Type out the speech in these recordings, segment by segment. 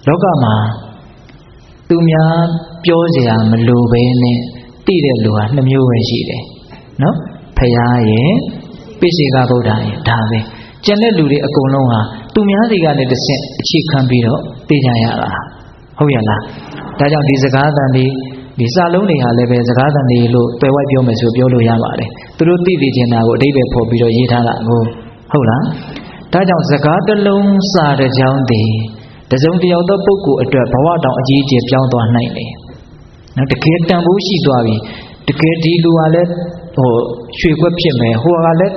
လောကမှာသူများပြောစရာမလိုဘဲနဲ့သိတဲ့လူဟာ2မျိုးပဲရှိတယ်နော်ဖရာရဲ့ပိစိကဗုဒ္ဓရဲ့ဒါပဲကျန်တဲ့လူတွေအကုန်လုံးဟာသူများတွေကနေတစ်ဆင့်အခြေခံပြီးတော့သိကြရတာဟုတ်ရလားဒါကြောင့်ဒီစကားသံဒီစာလုံးတွေဟာလည်းပဲစကားသံတွေလို့ပယ်ဝိုက်ပြောမယ်ဆိုပြောလို့ရပါတယ်သူတို့သိချင်တာကိုအဓိပ္ပာယ်ဖော်ပြီးတော့ရေးထားတာကိုဟုတ်လားဒါကြောင့်စကားတစ်လုံးစာတစ်ကြောင်းတည်းတစုံတစ်ယောက်သောပုဂ္ဂိုလ်အတွက်ဘဝတောင်အကြီးအကျယ်ပြောင်းသွားနိုင်တယ်နော်တကယ်တန်ဖိုးရှိသွားပြီတကယ်ဒီလူကလည်းရွှေခွက်ဖြစ်မယ်ဟိုကလည်း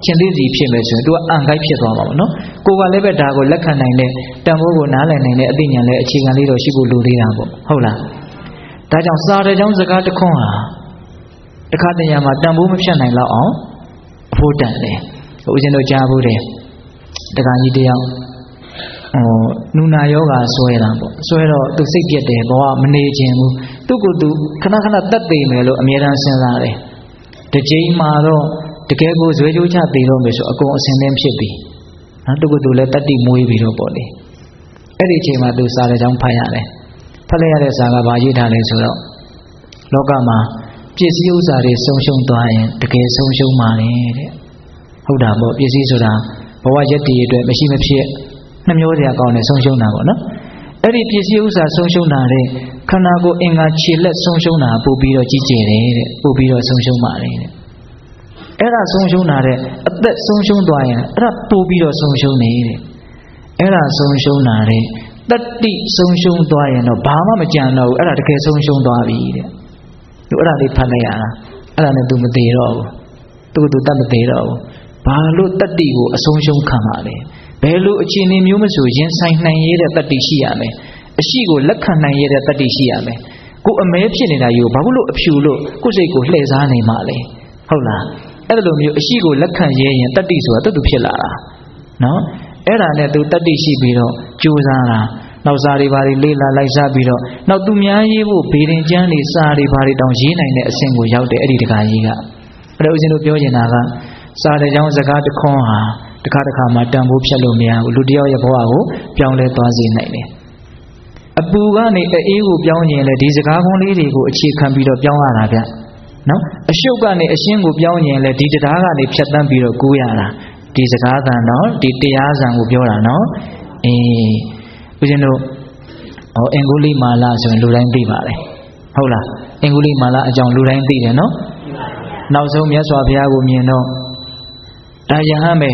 ချင်းသေးစီဖြစ်မယ်ဆိုရင်သူကအံကိုက်ဖြစ်သွားမှာပေါ့နော်ကိုကလည်းပဲဒါကိုလက်ခံနိုင်တဲ့တန်ဖိုးကိုနားလည်နိုင်တဲ့အသိဉာဏ်လည်းအခြေခံလေးတော့ရှိဖို့လိုသေးတာပေါ့ဟုတ်လားဒါကြောင့်စာတဲ့ကြောင့်စကားတစ်ခွန်းဟာတခါတရံမှာတန်ဖိုးမဖြတ်နိုင်တော့အောင်အဖို့တန်တယ်ဦးဇင်းတို့ကြားဖို့တယ်တခါကြီးတယောက်နူနာယောဂါဆွဲတာပေါ့ဆွဲတော့သူစိတ်ပြက်တယ်ဘဝမနေခြင်းဘူးသူ့ကိုယ်သူခဏခဏတတ်သိမယ်လို့အမြဲတမ်းစဉ်းစားတယ်တစ်ချိန်မှာတော့တကယ်ကိုဇွဲကြိုးချသိတော့မယ်ဆိုအကုန်အစင်သင်းဖြစ်ပြီနော်သူ့ကိုယ်သူလည်းတတိမွေးပြီးတော့ပေါ့လေအဲ့ဒီအချိန်မှာသူစာတဲ့ကြောင့်ဖတ်ရတယ်ဖတ်လိုက်ရတဲ့စာကဘာရေးထားလဲဆိုတော့လောကမှာပစ္စည်းဥစ္စာတွေဆုံးရှုံးသွားရင်တကယ်ဆုံးရှုံးပါတယ်တဲ့ဟုတ်တာပေါ့ပစ္စည်းဆိုတာဘဝရက်တည်အတွက်မရှိမဖြစ်နှမျိုးစရာကောင်းတယ်ဆုံးရှုံးတာပေါ့နော်အဲ့ဒီပစ္စည်းဥစ္စာဆုံးရှုံးတာတဲ့ခန္ဓာကိုယ်အင်္ဂါခြေလက်ဆုံးရှုံးတာပို့ပြီးတော့ကြီးကျယ်တယ်တဲ့ပို့ပြီးတော့ဆုံးရှုံးပါတယ်တဲ့အဲ့ဒါဆုံးရှုံးတာတဲ့အသက်ဆုံးရှုံးသွားရင်အဲ့ဒါပို့ပြီးတော့ဆုံးရှုံးနေတဲ့အဲ့ဒါဆုံးရှုံးတာတဲ့တတိဆုံးရှုံးသွားရင်တော့ဘာမှမကြံတော့ဘူးအဲ့ဒါတကယ်ဆုံးရှုံးသွားပြီတဲ့သူအဲ့ဒါလေးဖတ်လိုက်ရတာအဲ့ဒါနဲ့သူမသေးတော့ဘူးသူတတ်မသေးတော့ဘူးဘာလို့တတိကိုအဆုံးရှုံးခံပါလဲဘယ်လိုအခြေအနေမျိုးမဆိုရင်ဆိုင်နိုင်ရတဲ့တတိရှိရမယ်အရှိကိုလက်ခံနိုင်ရတဲ့တတိရှိရမယ်ကိုအမဲဖြစ်နေတာယူဘာလို့အဖြူလို့ကိုစိတ်ကိုလှည့်စားနေမှလဲဟုတ်လားအဲ့လိုမျိုးအရှိကိုလက်ခံရရင်တတိဆိုတာတူဖြစ်လာတာနော်အဲ့ဒါနဲ့သူတတိရှိပြီးတော့ကြိုးစားတာနောက်စာတွေဘာတွေလေးလာလိုက်စားပြီးတော့နောက်သူများရေးဖို့ဘေးရင်ကျမ်းတွေစာတွေဘာတွေတောင်ရေးနိုင်တဲ့အဆင့်ကိုရောက်တယ်အဲ့ဒီတခါကြီးကအဲ့ဒါဦးဇင်းတို့ပြောချင်တာကစာတဲ့ကြောင့်စကားတခွန်းဟာတခါမှတန်ဖိုးဖြတ်လို့မရဘူးလူတယောက်ရဲ့ဘဝကိုပြောင်းလဲသွားစေနိုင်တယ်အပူကနေအေးကိုပြောင်းရင်လေဒီစကားခွန်းလေးတွေကိုအခြေခံပြီးတော့ပြောင်းရတာဗျနော်အရှုပ်ကနေအရှင်းကိုပြောင်းရင်လေဒီတရားကနေဖြတ်တန်းပြီးတော့ကူးရတာဒီစကားသံနော်ဒီတရားစံကိုပြောတာနော်ဦးဇင်းတို့အင်္ဂုလိမာလဆိုရင်လူတိုင်းသိပါတယ်ဟုတ်လားအင်္ဂုလိမာလအကြောင်းလူတိုင်းသိတယ်နော်နောက်ဆုံးမြတ်စွာဘုရားကိုမြင်တော့ဒါယဟန်ပဲ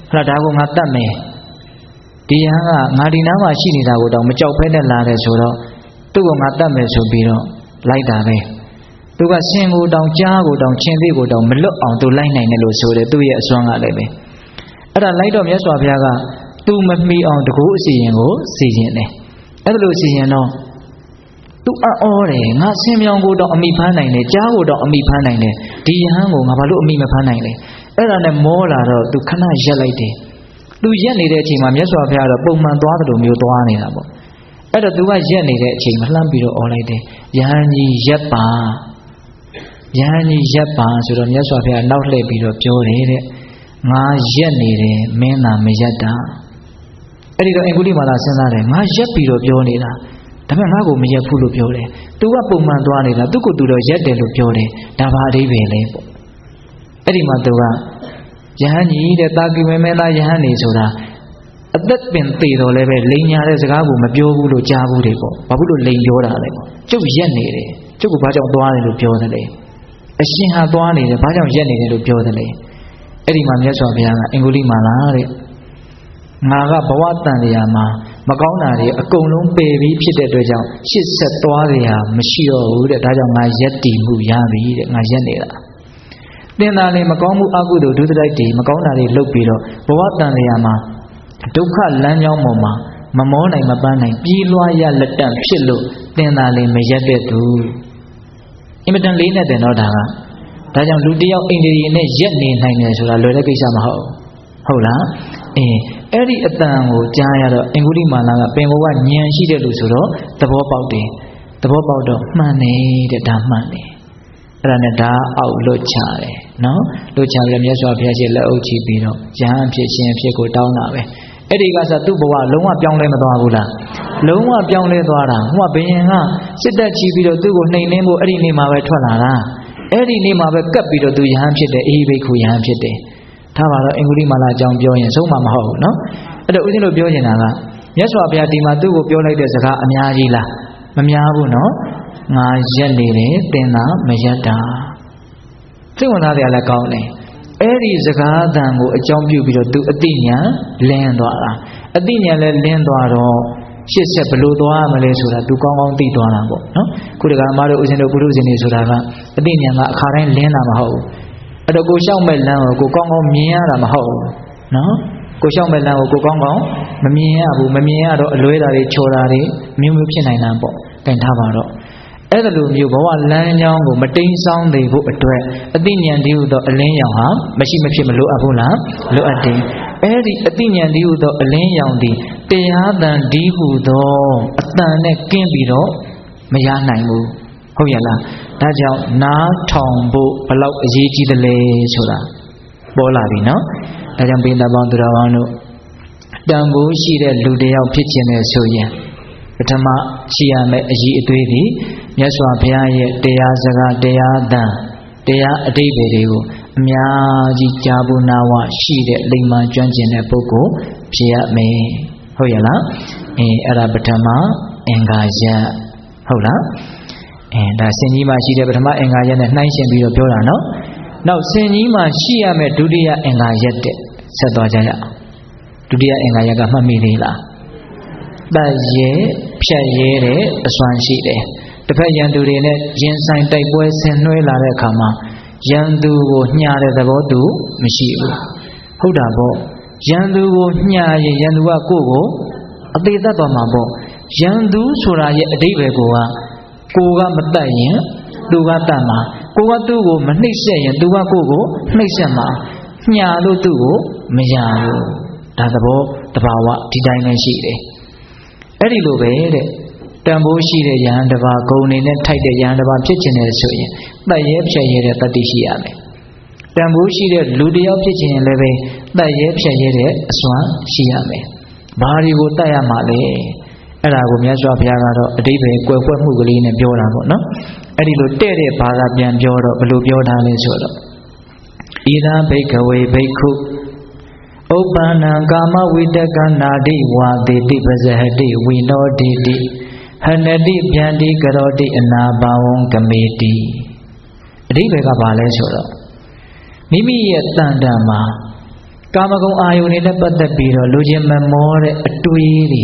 ဟလာဒါကိုငါတတ်မယ်ဒီယဟန်ကငါဒီနားမှာရှိနေတာကိုတော့မကြောက်ဖဲနဲ့လာတယ်ဆိုတော့သူ့ကိုငါတတ်မယ်ဆိုပြီးတော့လိုက်တာပဲသူကဆင်ကိုတောင်ကြားကိုတောင်ချင်းသေးကိုတောင်မလွတ်အောင်သူလိုက်နိုင်တယ်လို့ဆိုတယ်သူ့ရဲ့အစွမ်းကလည်းပဲအဲ့ဒါလိုက်တော့မြတ်စွာဘုရားကသူမမီအောင်တကူအစီရင်ကိုစီရင်တယ်အဲ့ဒါလို့စီရင်တော့သူအော်တယ်ငါဆင်မြောင်ကိုတော့အမိဖမ်းနိုင်တယ်ကြားကိုတော့အမိဖမ်းနိုင်တယ်ဒီယဟန်ကိုငါဘာလို့အမိမဖမ်းနိုင်လဲအဲ့ဒါနဲ့မောလာတော့သူခဏရက်လိုက်တယ်သူရက်နေတဲ့အချိန်မှာမြတ်စွာဘုရားတော့ပုံမှန်သွားသလိုမျိုးသွားနေတာပေါ့အဲ့တော့သူကရက်နေတဲ့အချိန်မှာလှမ်းပြီးတော့អော်လိုက်တယ်ယဟန်ကြီးရက်ပါယဟန်ကြီးရက်ပါဆိုတော့မြတ်စွာဘုရားနောက်လှည့်ပြီးတော့ပြောတယ်တဲ့ငါရက်နေတယ်မင်းသာမရက်တာအဲ့ဒီတော့အင်္ဂုလိမာလာစဉ်းစားတယ်ငါရက်ပြီးတော့ပြောနေတာဒါပေမဲ့ငါ့ကိုမရက်ဘူးလို့ပြောတယ်သူကပုံမှန်သွားနေတာသူ့ကိုယ်သူတော့ရက်တယ်လို့ပြောတယ်ဒါဘာအဓိပ္ပာယ်လဲပေါ့အဲ့ဒီမှာသူကယဟန်ကြီးတဲ့တာကိမေမဲသားယဟန်နေဆိုတာအသက်ပင်သေတော်လည်းပဲလိန်ညာတဲ့စကားကိုမပြောဘူးလို့ကြားဘူးတယ်ပေါ့ဘာဖြစ်လို့လိန်ပြောတာလဲပေါ့ကျုပ်ရက်နေတယ်ကျုပ်ကဘာကြောင့်သွားတယ်လို့ပြောတယ်လေအရှင်ဟာသွားနေတယ်ဘာကြောင့်ရက်နေတယ်လို့ပြောတယ်လေအဲ့ဒီမှာမြတ်စွာဘုရားကအင်္ဂုလိမာလာတဲ့ငါကဘဝတန်တရားမှာမကောင်းတာတွေအကုန်လုံးပယ်ပြီးဖြစ်တဲ့အတွက်ကြောင့်ရှစ်ဆက်သွားရမရှိတော့ဘူးတဲ့ဒါကြောင့်ငါရက်တည်မှုရပြီတဲ့ငါရက်နေတာသင်္သာလေမကောင်းမှုအကုသိုလ်ဒုစရိုက်တွေမကောင်းတာတွေလုပ်ပြီးတော့ဘဝတန်တရားမှာဒုက္ခလမ်းကြောင်းပေါ်မှာမမောနိုင်မပန်းနိုင်ပြေးလွှားရလက်တန့်ဖြစ်လို့သင်္သာလေမရက်တဲ့သူအင်မတန်လေးနဲ့တယ်တော့ဒါကြောင့်လူတယောက်အိန္ဒိယနဲ့ရက်နေနိုင်တယ်ဆိုတာလွယ်တဲ့ကိစ္စမဟုတ်လားအဲ့ဒီအတန်ကိုကြားရတော့အင်္ဂုလိမာလာကပင်ဘောကဉာဏ်ရှိတဲ့လူဆိုတော့သဘောပေါက်တယ်သဘောပေါက်တော့မှန်တယ်ဒါမှန်တယ်အဲ့ဒါနဲ့ဒါအောက်လွတ်ချတယ်နော်လွတ်ချပြီးမြတ်စွာဘုရားရှင်လက်အုပ်ချပြီးတော့ယဟန်ဖြစ်ရှင်ဖြစ်ကိုတောင်းတာပဲ အဲ့ဒီကစားသူ့ဘဝလုံးဝပြောင်းလဲမသွားဘူးလားလုံးဝပြောင်းလဲသွားတာဟိုကဘယင်ကစစ်တပ်ချီပြီးတော့သူ့ကိုနှိမ်နှင်းဖို့အဲ့ဒီနေ့မှာပဲထွက်လာတာအဲ့ဒီနေ့မှာပဲကပ်ပြီးတော့သူယဟန်ဖြစ်တယ်အေဟိဘိက္ခုယဟန်ဖြစ်တယ်ထားပါတော့အင်္ဂုလိမာလာအကြောင်းပြောရင်ဆုံးမှာမဟုတ်ဘူးနော်အဲ့တော့ဦးဇင်းတို့ပြောနေတာကမြတ်စွာဘုရားဒီမှာသူ့ကိုပြောလိုက်တဲ့စကားအများကြီးလားမများဘူးနော်ငါရက်နေတယ်သင်သာမရက်တာသိဝင်သားတွေကလည်းကောင်းတယ်အဲ့ဒီစကားအတန်ကိုအကြောင်းပြုပြီးတော့သူအတိညာလင်းသွားတာအတိညာလည်းလင်းသွားတော့ရှစ်ဆက်ဘလို့သွားမလဲဆိုတာသူကောင်းကောင်းသိသွားတာပေါ့နော်ခုတကမတို့ဦးဇင်းတို့ပုရုဇဉ်တွေဆိုတာကအတိညာကအခါတိုင်းလင်းတာမဟုတ်ဘူးအဲ့တော့ကိုလျှောက်မဲ့လမ်းကိုကိုကောင်းကောင်းမြင်ရတာမဟုတ်ဘူးနော်ကိုလျှောက်မဲ့လမ်းကိုကိုကောင်းကောင်းမမြင်ရဘူးမမြင်ရတော့အလွဲတာတွေချော်တာတွေမျိုးမျိုးဖြစ်နိုင်တာပေါ့တင်ထားပါတော့အဲ့ဒါလိုမျိုးဘဝလမ်းကြောင်းကိုမတိမ်ဆောင်းသေးဖို့အတွက်အသိဉာဏ်တည်းဟူသောအလင်းရောင်ဟာမရှိမဖြစ်မလိုအပ်ဘူးလားလိုအပ်တယ်အဲ့ဒီအသိဉာဏ်တည်းဟူသောအလင်းရောင်ဒီတရားတန်တည်းဟူသောအတန်နဲ့ကင်းပြီးတော့မရနိုင်ဘူးဟုတ်ရဲ့လားဒါကြောင့်နားထောင်ဖို့ဘလောက်အရေးကြီးတယ်လဲဆိုတာပေါ်လာပြီနော်ဒါကြောင့်ပိဋကပေါင်းသူတော်ကောင်းတို့တန်ဖိုးရှိတဲ့လူတစ်ယောက်ဖြစ်ခြင်းနဲ့ဆိုရင်ပထမရှိရမယ့်အရေးအသွေးဒီမြတ်စွာဘုရားရဲ့တရားစကားတရားအတန်တရားအဓိပ္ပာယ်တွေကိုအများကြီးကြားဖို့နာဝရှိတဲ့လိမ္မာကျွမ်းကျင်တဲ့ပုဂ္ဂိုလ်ဖြစ်ရမယ်ဟုတ်ရဲ့လားအဲ့ဒါပထမအင်္ဂါရက်ဟုတ်လားဒါစင်ကြီးမှာရှိတဲ့ပထမအင်္ဂါရက်နဲ့နှိုင်းယှဉ်ပြီးတော့ပြောတာနော်နောက်စင်ကြီးမှာရှိရမယ့်ဒုတိယအင်္ဂါရက်တဲ့ဆက်သွားကြရအောင်ဒုတိယအင်္ဂါရက်ကမှတ်မိသေးလားပတ်ရဲဖြတ်ရဲတဲ့အစွမ်းရှိတယ်တစ်ဖက်ရန်သူတွေနဲ့ရင်ဆိုင်တိုက်ပွဲဆင်နွှဲလာတဲ့အခါမှာရန်သူကိုညှာတဲ့သဘောတူမရှိဘူးဟုတ်တာပေါ့ရန်သူကိုညှာရင်ရန်သူကကိုယ့်ကိုအသေးသက်သွားမှာပေါ့ရန်သူဆိုတာရဲ့အဓိပ္ပာယ်ကိုကမတတ်ရင်သူကတတ်မှာကိုကသူ့ကိုမနှိပ်စက်ရင်သူကကိုယ့်ကိုနှိပ်စက်မှာညှာလို့သူ့ကိုမရဘူးဒါသဘောတဘာဝဒီတိုင်းနဲ့ရှိတယ်အဲ့ဒီလိုပဲတဲ့တန်ဖိုးရှိတဲ့ယဟန်တစ်ပါးဂုဏ်နေနဲ့ထိုက်တဲ့ယဟန်တစ်ပါးဖြစ်ခြင်းနဲ့ဆိုရင်တတ်ရဲဖြတ်ရဲတဲ့တတ္တိရှိရမယ်တန်ဖိုးရှိတဲ့လူတစ်ယောက်ဖြစ်ခြင်းလည်းပဲတတ်ရဲဖြတ်ရဲတဲ့အစွမ်းရှိရမယ်ဘာတွေကိုတတ်ရမှာလဲအဲ့ဒါကိုမြတ်စွာဘုရားကတော့အဓိပ္ပာယ်ကွယ်ကွက်မှုကလေးနဲ့ပြောတာပေါ့နော်အဲ့ဒီလိုတဲ့တဲ့ဘာသာပြန်ပြောတော့ဘယ်လိုပြောထားလဲဆိုတော့ဣဒံဘိက္ခဝေဘိက္ခုဥပ္ပန္နံကာမဝိတကနာတိဝါတိတိပဇဟတိဝိနောတိတိဟနတိဗျန္တိကရောတိအနာဘာဝံကမေတိအဓိပ္ပာယ်ကဘာလဲဆိုတော့မိမိရဲ့တန်တန်မှာကာမဂုဏ်အာယုန်နဲ့ပတ်သက်ပြီးတော့လူချင်းမမောတဲ့အတွေးတွေ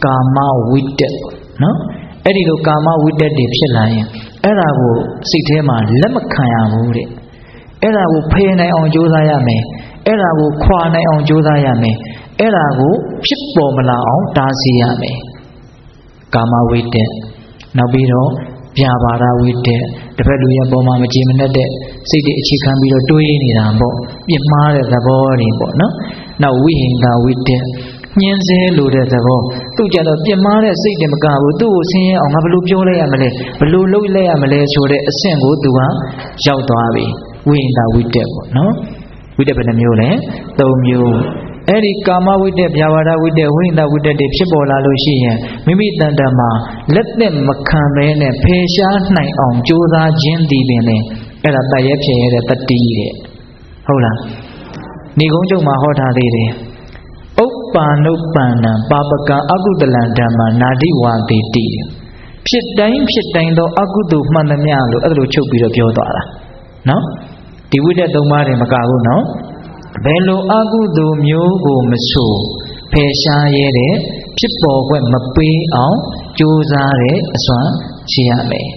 ကာမဝိတက်နော်အဲ့ဒီလိုကာမဝိတက်တွေဖြစ်လာရင်အဲ့ဒါကိုစိတ်ထဲမှာလက်မခံရဘူးတဲ့အဲ့ဒါကိုဖယ်နိုင်အောင်ကြိုးစားရမယ်အဲ့ဒါကိုခွာနိုင်အောင်ကြိုးစားရမယ်အဲ့ဒါကိုဖြစ်ပေါ်မလာအောင်တားဆီးရမယ်ကာမဝိတက်နောက်ပြီးတော့ဗျာပါဒဝိတက်တစ်ဖက်လူရဲ့ပုံမှာမကြည်မနှက်တဲ့စိတ်တွေအခြေခံပြီးတော့တွေးနေတာပေါ့ပြစ်မှားတဲ့သဘောတွေပေါ့နော်နောက်ဝိဟိန္ဒဝိတက်ညှင်းဆဲလိုတဲ့သဘောသူကြတော့ပြစ်မှားတဲ့စိတ်တွေမကဘူးသူ့ကိုဆင်းရဲအောင်ငါဘယ်လိုပြောလိုက်ရမလဲဘယ်လိုလုပ်လိုက်ရမလဲဆိုတဲ့အဆင့်ကိုသူကရောက်သွားပြီဝိဟိန္ဒဝိတက်ပေါ့နော်ဝိတက်ဘယ်နှမျိုးလဲ၃မျိုးအဲ့ဒီကာမဝိတက်ဗျာပါဒဝိတက်ဝိဟိန္ဒဝိတက်တွေဖြစ်ပေါ်လာလို့ရှိရင်မိမိတန်တမှာလက်သက်မခံဘဲနဲ့ဖယ်ရှားနိုင်အောင်ကြိုးစားခြင်းဒီပင်လေအဲ့ဒါတတ်ရဲဖြစ်ရဲတဲ့တတိတဲ့ဟုတ်လားဏိဂုံးကျုံမှာဟောထားသေးတယ်ဥပ္ပါနုပ္ပန္နံပါပကံအကုသလံဓမ္မနာတိဝါတိတိဖြစ်တိုင်းဖြစ်တိုင်းသောအကုသိုလ်မှန်သမျှလို့အဲ့ဒါလိုချုပ်ပြီးတော့ပြောသွားတာနော်ဒီဝိတက်၃ပါးတွေမကဘူးနော်ဘယ်လိုအကုသိုလ်မျိုးကိုမဆိုဖယ်ရှားရဲတဲ့ဖြစ်ပေါ်ခွင့်မပေးအောင်ကြိုးစားတဲ့အစွမ်းရှိရမယ်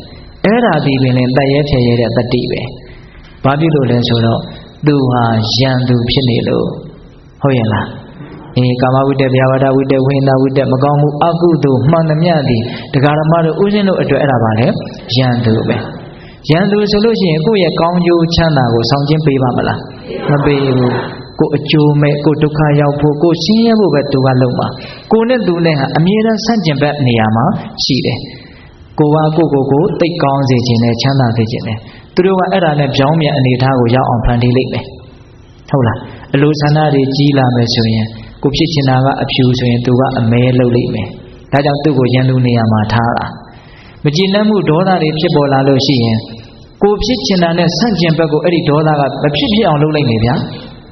အဲ့ဒါဒီပင်လည်းတတ်ရဲဖြတ်ရဲတဲ့တတိပဲဘာဖြစ်လို့လဲဆိုတော့သူဟာယံသူဖြစ်နေလို့ဟုတ်ရဲ့လားကာမဝိတ္တဗျာပါဒဝိတ္တဝိဟိန္ဒဝိတ္တမကောင်းမှုအကုသိုလ်မှန်သမျှသည်တရားဓမ္မတို့ဥစဉ်တို့အတွက်အဲ့ဒါပါလေယံသူပဲယံသူဆိုလို့ရှိရင်ကိုယ့်ရဲ့ကောင်းကျိုးချမ်းသာကိုဆောင်ကျဉ်ပေးပါမလားမပေးဘူးကိုအကျိုးမဲ့ကိုဒုက္ခရောက်ဖို့ကိုဆင်းရဲဖို့ပဲသူကလုပ်မှာကိုနဲ့သူနဲ့ဟာအမြဲတမ်းဆန့်ကျင်ဘက်နေရာမှာရှိတယ်ကိုကကိုတိတ်ကောင်းစေခြင်းနဲ့ချမ်းသာစေခြင်းနဲ့သူတို့ကအဲ့ဒါနဲ့ကြောင်းမြန်အနေထားကိုရောက်အောင်ဖန်တီးလိုက်မယ်ဟုတ်လားအလိုဆန္ဒတွေကြီးလာမယ်ဆိုရင် ကိုဖြစ်ချင်တာကအဖြူဆိုရင်သူကအမဲလုပ်လိမ့်မယ်ဒါကြောင့်သူ့ကိုရန်သူနေရာမှာထားတာမကြည်နပ်မှုဒေါသတွေဖြစ်ပေါ်လာလို့ရှိရင်ကိုဖြစ်ချင်တာနဲ့ဆန့်ကျင်ဘက်ကိုအဲ့ဒီဒေါသကမဖြစ်ဖြစ်အောင်လုပ်လိုက်မယ်ဗျာ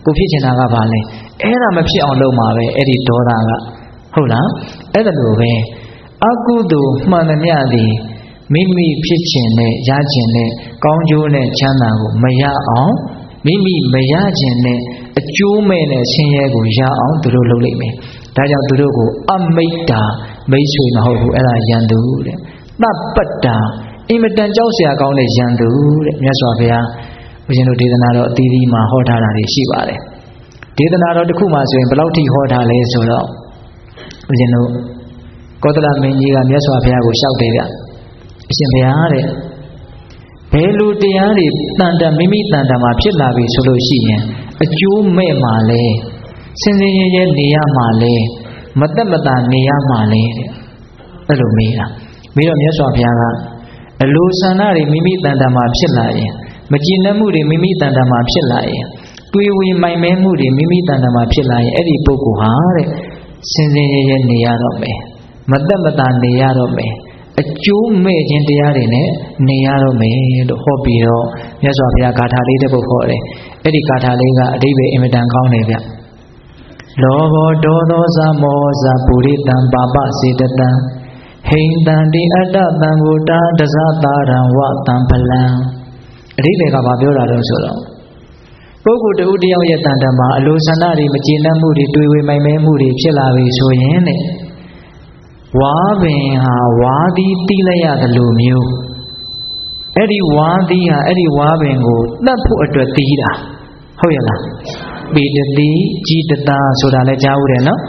ကိုဖြစ်ချင်တာကဘာလဲအဲ့ဒါမဖြစ်အောင်လုပ်မှာပဲအဲ့ဒီဒေါသကဟုတ်လားအဲ့ဒါလိုပဲအကုသိုလ်မှန်သမျှသည်မိမိဖြစ်ချင်တဲ့ရချင်တဲ့ကောင်းကျိုးနဲ့ချမ်းသာကိုမရအောင်မိမိမရချင်တဲ့အကျိုးမဲ့တဲ့ဆင်းရဲကိုရအောင်သူတို့လုပ်လိုက်မယ်ဒါကြောင့်သူတို့ကိုအမိတ်တာမိတ်ဆွေမဟုတ်ဘူးအဲ့ဒါယန္တုတဲ့သပ္ပတ္တာအင်မတန်ကြောက်စရာကောင်းတဲ့ယန္တုတဲ့မြတ်စွာဘုရားဘုရင်တို့ဒေသနာတော်အသီးသီးမှာဟောထားတာတွေရှိပါတယ်ဒေသနာတော်တစ်ခုမှဆိုရင်ဘယ်လောက်ထိဟောထားလဲဆိုတော့ဘုရင်တို့ကောသလမင်းကြီးကမြတ်စွာဘုရားကိုလျှောက်တယ်ဗျအရှင်ဘုရားတဲ့ဘယ်လိုတရားတွေတန်တမိမိတန်တမှာဖြစ်လာပြီဆိုလို့ရှိရင်အကျိုးမဲ့မှာလဲစင်စင်ရဲရဲနေရမှာလဲမသက်မသာနေရမှာလဲတဲ့အဲ့လိုမေးတာပြီးတော့မြတ်စွာဘုရားကအလိုဆန္ဒတွေမိမိတန်တမှာဖြစ်လာရင်မကြည်နပ်မှုတွေမိမိတန်တမှာဖြစ်လာရင်တွေးဝေမိုင်မဲမှုတွေမိမိတန်တမှာဖြစ်လာရင်အဲ့ဒီပုဂ္ဂိုလ်ဟာတဲ့စင်စင်ရဲရဲနေရတော့မယ်မသက်မသာနေရတော့မယ်အကျိုးမဲ့ခြင်းတရားတွေနဲ့နေရတော့မယ်လို့ဟောပြီးတော့မြတ်စွာဘုရားဂါထာလေးတစ်ပုဒ်ဟောတယ်အဲ့ဒီဂါထာလေးကအဓိပ္ပာယ်အင်မတန်ကောင်းတယ်ဗျလောဘောဒေါသောဇမောဇပုရိတံပါပစေတတံဟိန္တံတိအတ္တတံကိုတာဒဇတာရံဝတံဖလံအဓိပ္ပာယ်ကဘာပြောတာလဲဆိုတော့ပုဂ္ဂိုလ်တဦးတယောက်ရဲ့တန်တမှာအလိုဆန္ဒတွေမကျေနပ်မှုတွေတွေးဝေမိုင်မဲမှုတွေဖြစ်လာပြီဆိုရင်တဲ့ဝါပင်ဟာဝါသီးတီးလိုက်ရတယ်လို့မျိုးအဲ့ဒီဝါသီးဟာအဲ့ဒီဝါပင်ကိုတတ်ဖို့အတွက်တီးတာဟုတ်ရလားပေတတိជីတတာဆိုတာလည်းကြားဦးတယ်နော်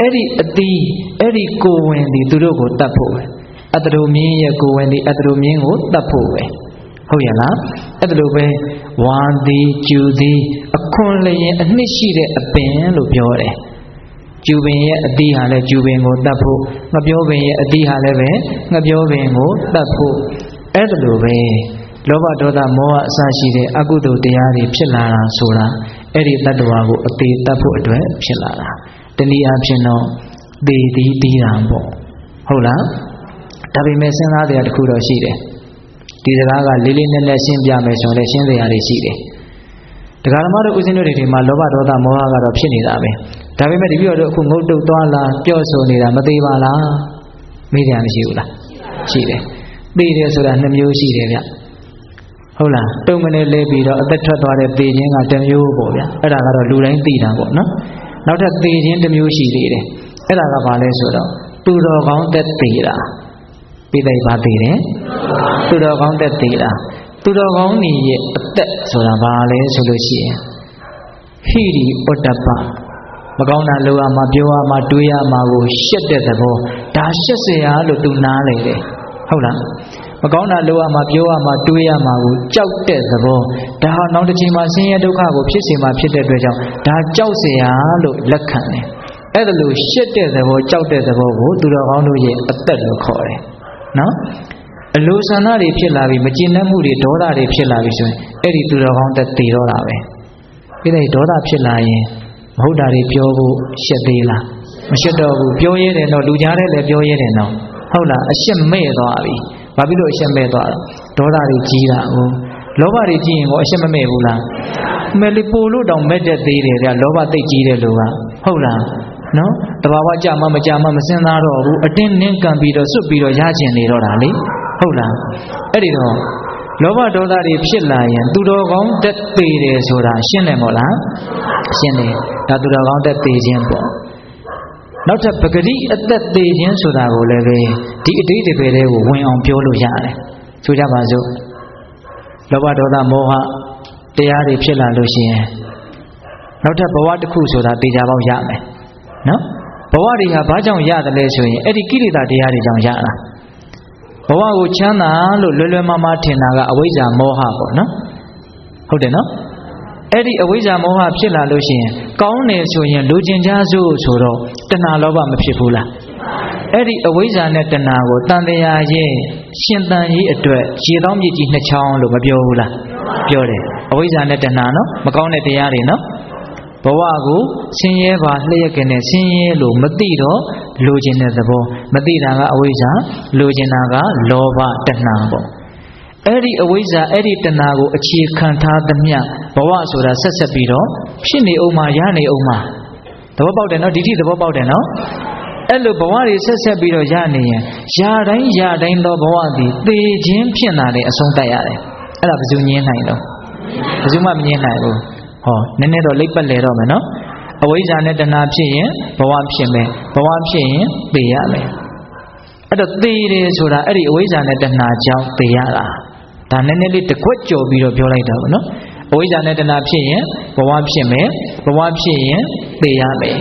အဲ့ဒီအတီးအဲ့ဒီကိုဝင်ဒီသူတို့ကိုတတ်ဖို့ပဲအတ္တရုံမြင်းရဲ့ကိုဝင်ဒီအတ္တရုံမြင်းကိုတတ်ဖို့ပဲဟုတ်ရလားအဲ့ဒါလိုပဲဝါသီးကျူသီးအခွန်လျင်အနှစ်ရှိတဲ့အပင်လို့ပြောတယ်ကျူပင်ရဲ့အတိဟာလည်းကျူပင်ကိုတတ်ဖို့ငပြောပင်ရဲ့အတိဟာလည်းပဲငပြောပင်ကိုတတ်ဖို့အဲ့ဒါလိုပဲလောဘဒေါသမောဟအစရှိတဲ့အကုသိုလ်တရားတွေဖြစ်လာတာဆိုတာအဲ့ဒီတတ္တဝါကိုအသေးတတ်ဖို့အတွက်ဖြစ်လာတာတနည်းအားဖြင့်တော့သေသည်တီးတာပေါ့ဟုတ်လားဒါပေမဲ့စဉ်းစားတရားတစ်ခုတော့ရှိတယ်ဒီစကားကလေးလေးနက်နက်ရှင်းပြမယ်ဆိုရင်ရှင်းတရားတွေရှိတယ်တရားဓမ္မတို့ဦးဇင်းတို့တွေဒီမှာလောဘဒေါသမောဟကတော့ဖြစ်နေတာပဲဒါပေမဲ့ဒီပြောတော့အခုငုတ်တုတ်သွားလာပြော့ဆိုနေတာမသေးပါလားမေးတယ်မရှိဘူးလားရှိတယ်သိတယ်ဆိုတာ2မျိုးရှိတယ်ဗျဟုတ်လားတုံငနဲ့လဲပြီးတော့အသက်ထွက်သွားတဲ့သိခြင်းက1မျိုးပေါ့ဗျအဲ့ဒါကတော့လူတိုင်းသိတာပေါ့နော်နောက်ထပ်သိခြင်း1မျိုးရှိသေးတယ်အဲ့ဒါကဘာလဲဆိုတော့သူတော်ကောင်းသက်သိတာပြီးတယ်ဘာသိတယ်သူတော်ကောင်းသက်သိတာသူတော်ကောင်းကြီးရဲ့အသက်ဆိုတာဘာလဲဆိုလို့ရှိရင်ဟိရိဩတ္တပမကောင်းတာလုပ်ရမှာပြောရမှာတွေးရမှာကိုရှက်တဲ့သဘောဒါရှက်เสียလို့သူနားလေတယ်ဟုတ်လားမကောင်းတာလုပ်ရမှာပြောရမှာတွေးရမှာကိုကြောက်တဲ့သဘောဒါဟာနောက်တစ်ချိန်မှာဆင်းရဲဒုက္ခကိုဖြစ်စေမှာဖြစ်တဲ့အတွက်ကြောင့်ဒါကြောက်เสียလို့လက်ခံတယ်အဲ့ဒါလို့ရှက်တဲ့သဘောကြောက်တဲ့သဘောကိုသူတော်ကောင်းတို့ရဲ့အသက်လို့ခေါ်တယ်နော်အလိုဆန္ဒတွေဖြစ်လာပြီမကျေနပ်မှုတွေဒေါသတွေဖြစ်လာပြီဆိုရင်အဲ့ဒီသူတော်ကောင်းသက်တည်တော့တာပဲပြီးတဲ့ဒေါသဖြစ်လာရင်မဟုတ်တာတွေပြောဖို့ရှက်သေးလားမရှက်တော့ဘူးပြောရဲတယ်တော့လူကြားထဲလည်းပြောရဲတယ်တော့ဟုတ်လားအရှက်မဲ့သွားပြီဘာဖြစ်လို့အရှက်မဲ့သွားတော့ဒေါသတွေကြီးတာဟုတ်လောဘတွေကြီးရင်ကိုအရှက်မမဲ့ဘူးလားမဲ့လေပို့လို့တောင်မဲ့တတ်သေးတယ်ဗျလောဘသိကြီးတဲ့လူကဟုတ်လားနော်တဘာဝကြမှမကြမှမစင်သားတော့ဘူးအတင်းနင်းကန်ပြီးတော့စွတ်ပြီးတော့ရကျင်နေတော့တာလေဟုတ်လားအဲ့ဒီတော့လောဘဒေါသတွေဖြစ်လာရင်သူတော်ကောင်းတက်သေးတယ်ဆိုတာရှင်းတယ်မို့လားရှင်းတယ်ဒါသူတော်ကောင်းတက်သေးခြင်းပေါ့နောက်ထပ်ပဂတိအသက်သေးခြင်းဆိုတာကိုလည်းပဲဒီအတိတ်တွေပဲကိုဝင်အောင်ပြောလို့ရတယ်ဆိုကြပါစို့လောဘဒေါသမောဟတရားတွေဖြစ်လာလို့ရှိရင်နောက်ထပ်ဘဝတစ်ခုဆိုတာတေချာပေါက်ရမယ်နော်ဘဝတွေဟာဘာကြောင့်ရတယ်လဲဆိုရင်အဲ့ဒီကိလေသာတရားတွေကြောင့်ရတာဘဝကိုချမ်းသာလို့လွယ်လွယ်မမထင်တာကအဝိဇ္ဇာမောဟပေါ့နော်ဟုတ်တယ်နော်အဲ့ဒီအဝိဇ္ဇာမောဟဖြစ်လာလို့ရှိရင်ကောင်းတယ်ဆိုရင်လူကျင်ကြစို့ဆိုတော့တဏှာလောဘမဖြစ်ဘူးလားအဲ့ဒီအဝိဇ္ဇာနဲ့တဏှာကိုတန်တရားရဲ့ရှင်သန်ရေးအတွက်ရေတောင်းမြစ်ကြီး2ချောင်းလို့မပြောဘူးလားပြောတယ်အဝိဇ္ဇာနဲ့တဏှာနော်မကောင်းတဲ့တရားတွေနော် ဘဝကိုဆင်းရဲပါလျက်ကနေဆင်းရဲလို့မသိတော့လိုချင်တဲ့သဘောမသိတာကအဝိဇ္ဇာလိုချင်တာကလောဘတဏှာပေါ့အဲ့ဒီအဝိဇ္ဇာအဲ့ဒီတဏှာကိုအခြေခံထားသမျှဘဝဆိုတာဆက်ပြီးတော့ဖြစ်နေအောင်မှာရနေအောင်မှာသဘောပေါက်တယ်နော်ဒီတိသဘောပေါက်တယ်နော်အဲ့လိုဘဝတွေဆက်ပြီးတော့ရနေရင်ယာတိုင်းသောဘဝသည်သေခြင်းဖြစ်လာတဲ့အဆုံးတတ်ရတယ်အဲ့ဒါဘယ်သူငြင်းနိုင်တော့ဘယ်သူမှမငြင်းနိုင်ဘူးဟောနည်းနည်းတော့လိပ်ပတ်လေတော့မယ်နော်အဝိဇ္ဇာနဲ့တဏှာဖြစ်ရင်ဘဝဖြစ်မယ်ဘဝဖြစ်ရင်သေရမယ်အဲ့တော့သေတယ်ဆိုတာအဲ့ဒီအဝိဇ္ဇာနဲ့တဏှာကြောင့်သေရတာဒါနည်းနည်းလေးတစ်ခွက်ကြော်ပြီးတော့ပြောလိုက်တာပေါ့နော်အဝိဇ္ဇာနဲ့တဏှာဖြစ်ရင်ဘဝဖြစ်မယ်ဘဝဖြစ်ရင်သေရမယ်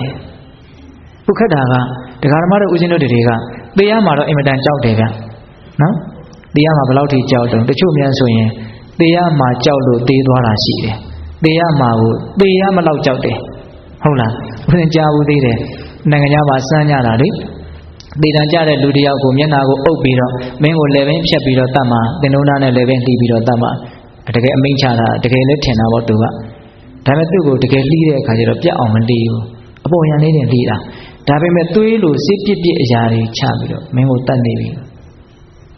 ခုခက်တာကတရားဓမ္မတို့ဦးဇင်းတို့တွေကသေရမှာတော့အင်မတန်ကြောက်တယ်ဗျနော်သေရမှာဘယ်လောက်ထိကြောက်တုံးတချို့များဆိုရင်သေရမှာကြောက်လို့သေသွားတာရှိတယ်သေရမှာကိုသေရမလောက်ကြောက်တယ်ဟုတ်လားဦးဇင်းကြားဘူးသေးတယ်နိုင်ငံခြားမှာစမ်းကြတာလေသေတံကြတဲ့လူတယောက်ကိုမျက်နှာကိုအုပ်ပြီးတော့မင်းကိုလည်းပင်ဖြတ်ပြီးတော့တတ်မှာတင်လုံးသားနဲ့လည်းပင်လှီးပြီးတော့တတ်မှာတကယ်အမိန့်ချတာတကယ်လည်းထင်တာပေါ့သူကဒါပေမဲ့သူ့ကိုတကယ်လှီးတဲ့အခါကျတော့ပြတ်အောင်မလှီးဘူးအပေါ်ရန်လေးတင်လှီးတာဒါပေမဲ့သွေးလိုစစ်ပြစ်အရာတွေချပြီးတော့မင်းကိုတတ်နေပြီ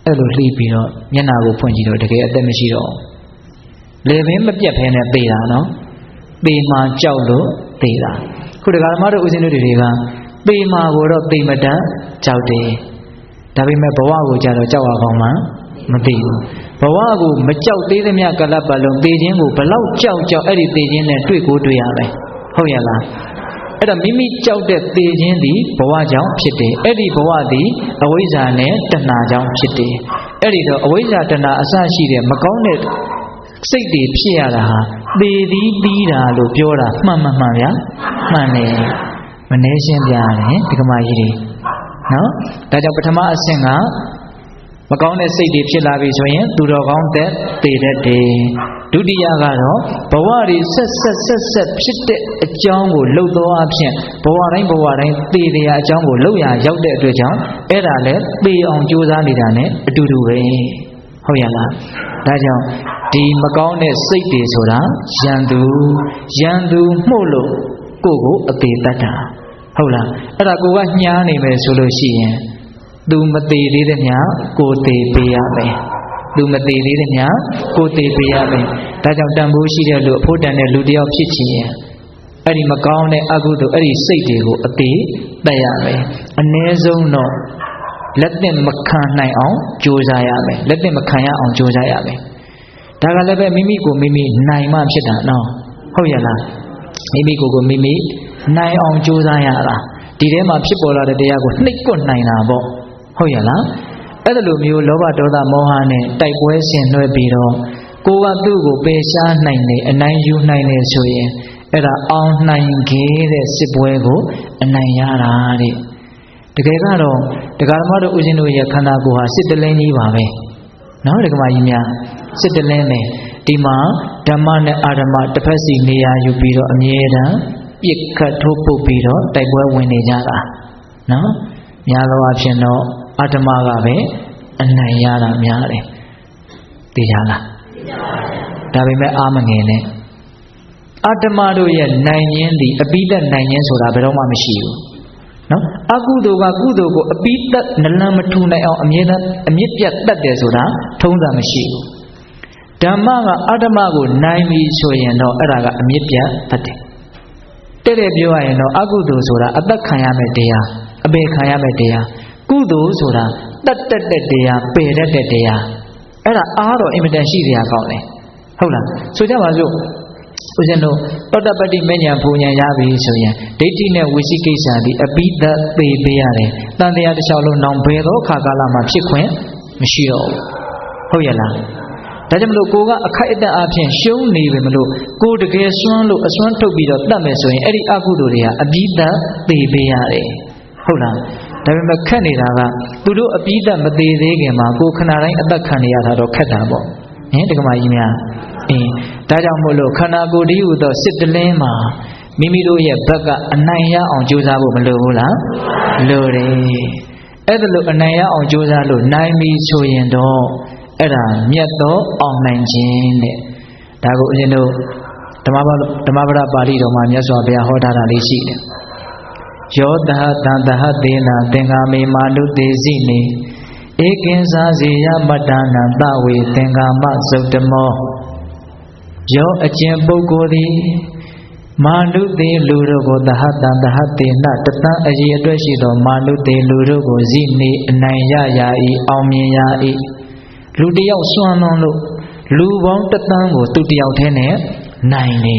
အဲ့လိုလှီးပြီးတော့မျက်နှာကိုဖွင့်ကြည့်တော့တကယ်အသက်မရှိတော့လေပင်မပြတ်ဖဲနဲ့သေတာနော်သေမှကြောက်လို့သေတာခုတက္ကမတို့ဦးဇင်းတို့တွေကသေမှာကိုတော့သေမတတ်ကြောက်တယ်ဒါပေမဲ့ဘဝကိုကြတော့ကြောက်ရကောင်းမှမသိဘူးဘဝကိုမကြောက်သေးသမျှကလပ်ပတ်လုံးသေခြင်းကိုဘလောက်ကြောက်အဲ့ဒီသေခြင်းနဲ့တွေ့ကိုတွေ့ရမယ်ဟုတ်ရလားအဲ့တော့မိမိကြောက်တဲ့သေခြင်းသည်ဘဝကြောင့်ဖြစ်တယ်အဲ့ဒီဘဝသည်အဝိဇ္ဇာနဲ့တဏှာကြောင့်ဖြစ်တယ်အဲ့ဒီတော့အဝိဇ္ဇာတဏှာအစရှိတဲ့မကောင်းတဲ့စိတ်တွေဖြစ်ရတာဟာသေသည်ပြီးတာလို့ပြောတာမှန်ဗျာမှန်တယ်မနှဲရှင်းပြရတယ်ဒီကမာကြီးတွေနော်ဒါကြောင့်ပထမအဆင့်ကမကောင်းတဲ့စိတ်တွေဖြစ်လာပြီဆိုရင်သူတော်ကောင်းတဲ့သေတတ်တယ်ဒုတိယကတော့ဘဝတွေဆက်ဖြစ်တဲ့အကြောင်းကိုလှုပ်သောအဖြစ်ဘဝတိုင်းသေတဲ့အကြောင်းကိုလှုပ်ရရောက်တဲ့အတွက်ကြောင့်အဲ့ဒါလည်းသေအောင်ကြိုးစားနေတာ ਨੇ အတူတူပဲဟုတ်ရလားဒါကြောင့်ဒီမကောင်းတဲ့စိတ်တွေဆိုတာရန်သူမှုလို့ကိုယ့်ကိုအသေးတတ်တာဟုတ်လားအဲ့ဒါကိုကညှားနေမယ်ဆိုလို့ရှိရင်သူမသေးသေးတဲ့ညကိုသေးပေးရမယ်သူမသေးသေးတဲ့ညကိုသေးပေးရမယ်ဒါကြောင့်တန်ဖိုးရှိတဲ့လူအဖို့တန်တဲ့လူတယောက်ဖြစ်ချင်ရင်အဲ့ဒီမကောင်းတဲ့အကုသိုလ်အဲ့ဒီစိတ်တွေကိုအသေးတတ်ရမယ်အ ਨੇ ဆုံးတော့လက်သင့်မခံနိုင်အောင်ကြိုးစားရမယ်လက်သင့်မခံရအောင်ကြိုးစားရမယ်ဒါကလည်းပဲမိမိကိုမိမိနိုင်မှဖြစ်တာနော်ဟုတ်ရဲ့လားမိမိကိုမိမိနိုင်အောင်ကြိုးစားရတာဒီထဲမှာဖြစ်ပေါ်လာတဲ့တရားကိုနှိပ်ကွနိုင်တာပေါ့ဟုတ်ရဲ့လားအဲ့ဒါလိုမျိုးလောဘဒေါသမောဟနဲ့တိုက်ပွဲဆင်နွှဲပြီးတော့ကိုယ်ကသူ့ကိုပယ်ရှားနိုင်တယ်အနိုင်ယူနိုင်တယ်ဆိုရင်အဲ့ဒါအောင်နိုင်ခဲ့တဲ့စစ်ပွဲကိုအနိုင်ရတာတဲ့တကယ်ကတော့တရားဓမ္မတို့ဦးဇင်းတို့ရဲ့ခန္ဓာကိုယ်ဟာစစ်တလင်းကြီးပါပဲနော်ဒကမာကြီးများစစ်တလင်းနဲ့ဒီမှာဓမ္မနဲ့အာဓမ္မတစ်ဖက်စီနေရာယူပြီးတော့အမြဲတမ်းပြစ်ခတ်ထိုးပုတ်ပြီးတော့တိုက်ပွဲဝင်နေကြတာနော်များသောအားဖြင့်တော့အာဓမ္မကပဲအနိုင်ရတာများတယ်သိကြလားဒါပေမဲ့အာမငယ်နဲ့အာဓမ္မတို့ရဲ့နိုင်ခြင်းသည်အပိသက်နိုင်ခြင်းဆိုတာဘယ်တော့မှမရှိဘူးနော်အကုသိုလ်ကကုသိုလ်ကိုအပိသက်နလန်မထူနိုင်အောင်အမြဲတမ်းအမြင့်ပြတ်တတ်တယ်ဆိုတာထုံးစံမရှိဘူးဓမ္မကအဓမ္မကိုနိုင်ပြီဆိုရင်တော့အဲ့ဒါကအမြင့်ပြတ်တတ်တယ်တဲ့ပြောရရင်တော့အကုသိုလ်ဆိုတာအသက်ခံရမယ့်တရားအပယ်ခံရမယ့်တရားကုသိုလ်ဆိုတာတတ်တတ်တဲ့တရားပယ်တတ်တဲ့တရားအဲ့ဒါအားတော့အင်မတန်ရှိစရာကောင်းတယ်ဟုတ်လားဆိုကြပါစို့ဦးဇင်းတို့တောတပတ္တိမဉ္ဇဉ်ဘုံဉဏ်ရပြီဆိုရင်ဒိဋ္ဌိနဲ့ဝိသိကိစ္စဒီအပိသက်သေပေးရတယ်တန်တရားတစ်လျှောက်လုံးနောင်ဘယ်သောအခါကာလမှာဖြစ်ခွင့်မရှိတော့ဘူးဟုတ်ရဲ့လားဒါကြောင့်မလို့ကိုကအခိုက်အတန့်အဖြစ်ရှုံးနေပြီမလို့ကိုတကယ်စွန့်လို့အစွမ်းထုတ်ပြီးတော့တတ်မယ်ဆိုရင်အဲ့ဒီအကုသိုလ်တွေကအပိသက်သေပေးရတယ်ဟုတ်လားဒါပေမဲ့ခက်နေတာကသူတို့အပိသက်မသေးသေးခင်မှာကိုခဏတိုင်းအသက်ခံနေရတာတော့ခက်တာပေါ့ဟင်တက္ကမကြီးများဒါကြောင့်မို့လို့ခန္ဓာကိုယ်တည်းဟူသောစစ်တလင်းမှာမိမိတို့ရဲ့ဘက်ကအနိုင်ရအောင်ကြိုးစားဖို့မလိုဘူးလားလိုတယ်အဲ့ဒါလို့အနိုင်ရအောင်ကြိုးစားလို့နိုင်ပြီဆိုရင်တော့အဲ့ဒါမြတ်သောအောင်နိုင်ခြင်းတဲ့ဒါကိုဦးဇင်းတို့ ဓမ္မပဒပါဠိတော်မှာမြတ်စွာဘုရားဟောထားတာလေးရှိတယ်ယောတဟတံတဟသေနသင်္ကာမေမာနုတေစီနေဧကင်္စာစေယမတ္တနာသဝေသင်္ကာမသုတ္တမောယောအကျင့်ပုဂ္ဂိုလ်သည်မာနုတေလူတို့ကိုတဟတံတဟသေနတသံအရေးအတွက်ရှိသောမာနုတေလူတို့ကိုဇိနေအနိုင်ရရာ၏အောင်မြင်ရာ၏လူတယောက်စွမ်းလွန်လို့လူပေါင်းတသန်းကိုသူတယောက်ထဲနဲ့နိုင်နေ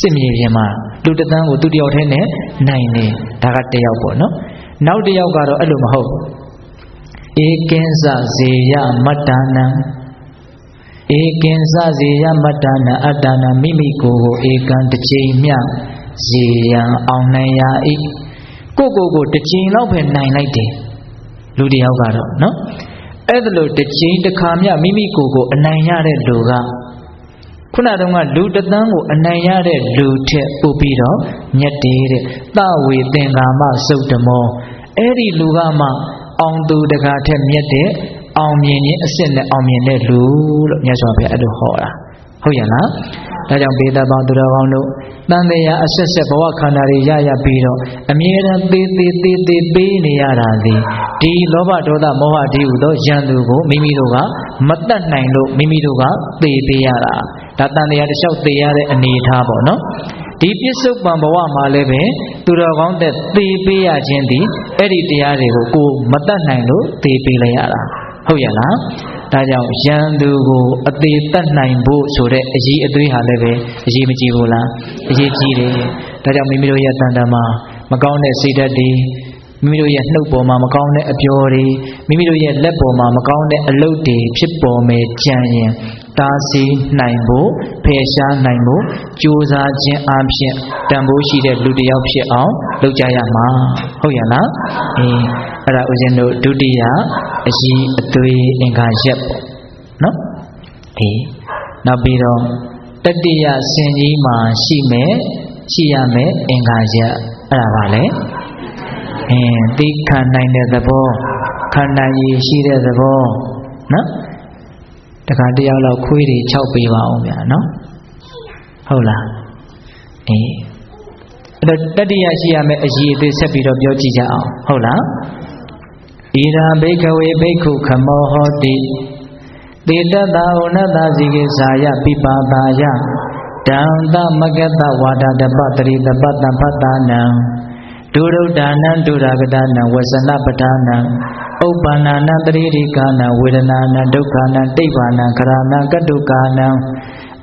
စစ်မြေပြင်မှာလူတသန်းကိုသူတယောက်ထဲနဲ့နိုင်နေဒါကတယောက်ပေါ့နော်နောက်တယောက်ကတော့အဲ့လိုမဟုတ်ဧကင်္စဇေယမတ္တနာဧကင်္စဇေယမတ္တနာအတ္တနာမိမိကိုယ်ကိုဧကံတစ်ချိန်မျှဇေယံအောင်နိုင်ရာ၏ကိုတစ်ချိန်လောက်ပဲနိုင်လိုက်တယ်လူတယောက်ကတော့နော်အဲ့ဒါလို့တစ်ချိန်တစ်ခါမျှမိမိကိုယ်ကိုအနိုင်ရတဲ့လူကခုနတုန်းကလူတသန်းကိုအနိုင်ရတဲ့လူထက်ပိုပြီးတော့မြတ်တယ်တဲ့သဝေသင်္ကာမသုတ်တမောအဲ့ဒီလူကမှအောင်သူတကားထက်မြတ်တဲ့အောင်မြင်ခြင်းအစစ်နဲ့အောင်မြင်တဲ့လူလို့မြတ်စွာဘုရားအဲ့လိုဟောတာဟုတ်ရလားဒါကြောင့်ပေတပေါင်းသူတော်ကောင်းတို့တန်တရားအဆက်ဆက်ဘဝခန္ဓာတွေရပြီးတော့အမြဲတမ်းသေးပေးနေရတာဒီလောဘဒေါသမောဟဒီဟုသောယံသူကိုမိမိတို့ကမတတ်နိုင်လို့မိမိတို့ကသေပေးရတာဒါတန်တရားတစ်လျှောက်သေရတဲ့အနေအထားပေါ့နော်ဒီပြစ္ဆုတ်ပံဘဝမှာလည်းပဲသူတော်ကောင်းတဲ့သေပေးရခြင်းဒီအဲ့ဒီတရားတွေကိုကိုမတတ်နိုင်လို့သေပေးလိုက်ရတာဟုတ်ရလားဒါကြောင့်ယံသူကိုအသေးတတ်နိုင်ဖို့ဆိုတဲ့အရေးအသွေးဟာလည်းပဲအရေးမကြီးဘူးလားအရေးကြီးတယ်ဒါကြောင့်မိမိတို့ရဲ့တန်တမှာမကောင်းတဲ့စိတ်ဓာတ်တွေမိမိတို့ရဲ့နှုတ်ပေါ်မှာမကောင်းတဲ့အပြောတွေမိမိတို့ရဲ့လက်ပေါ်မှာမကောင်းတဲ့အလုပ်တွေဖြစ်ပေါ်မယ်ကြံရင်တားဆီးနိုင်ဖို့ဖယ်ရှားနိုင်ဖို့ကြိုးစားခြင်းအပြင်တန်ဖိုးရှိတဲ့လူတစ်ယောက်ဖြစ်အောင်လုပ်ကြရမှာဟုတ်ရလားအဲ့ဒါဦးဇင်းတို့ဒုတိယအရေးအသွေးအင်္ဂါရက်ပေါ့နော်နောက်ပြီးတော့တတိယဆင်ကြီးမှာရှိရမယ်အင်္ဂါရက်အဲ့ဒါပါလေသိခံနိုင်တဲ့သဘောခန္ဓာရည်ရှိတဲ့သဘောနော်တခါတယောက်လောက်ခွေးတွေ6ပေးပါအောင်ဗျာနော်ဟုတ်လားအဲ့တော့တတိယရှိရမယ်အရေးအသေးဆက်ပြီးတော့ပြောကြည့်ကြအောင်ဟုတ်လားဣရာဘိကဝေဘိက္ခုခမောဟောတိတေတတဩနတဇိကိသာယပိပါတာယတံသမကတဝါဒတပတရိတပတံဖတ္တနံဒုရုဒ္ဒနာဒုရဂဒနာဝဇနပဌာနံဥပ္ပန္နာနတရိရိကာနဝေဒနာနဒုက္ခနာတိဗ္ဗာနခရဏကတုကာနံ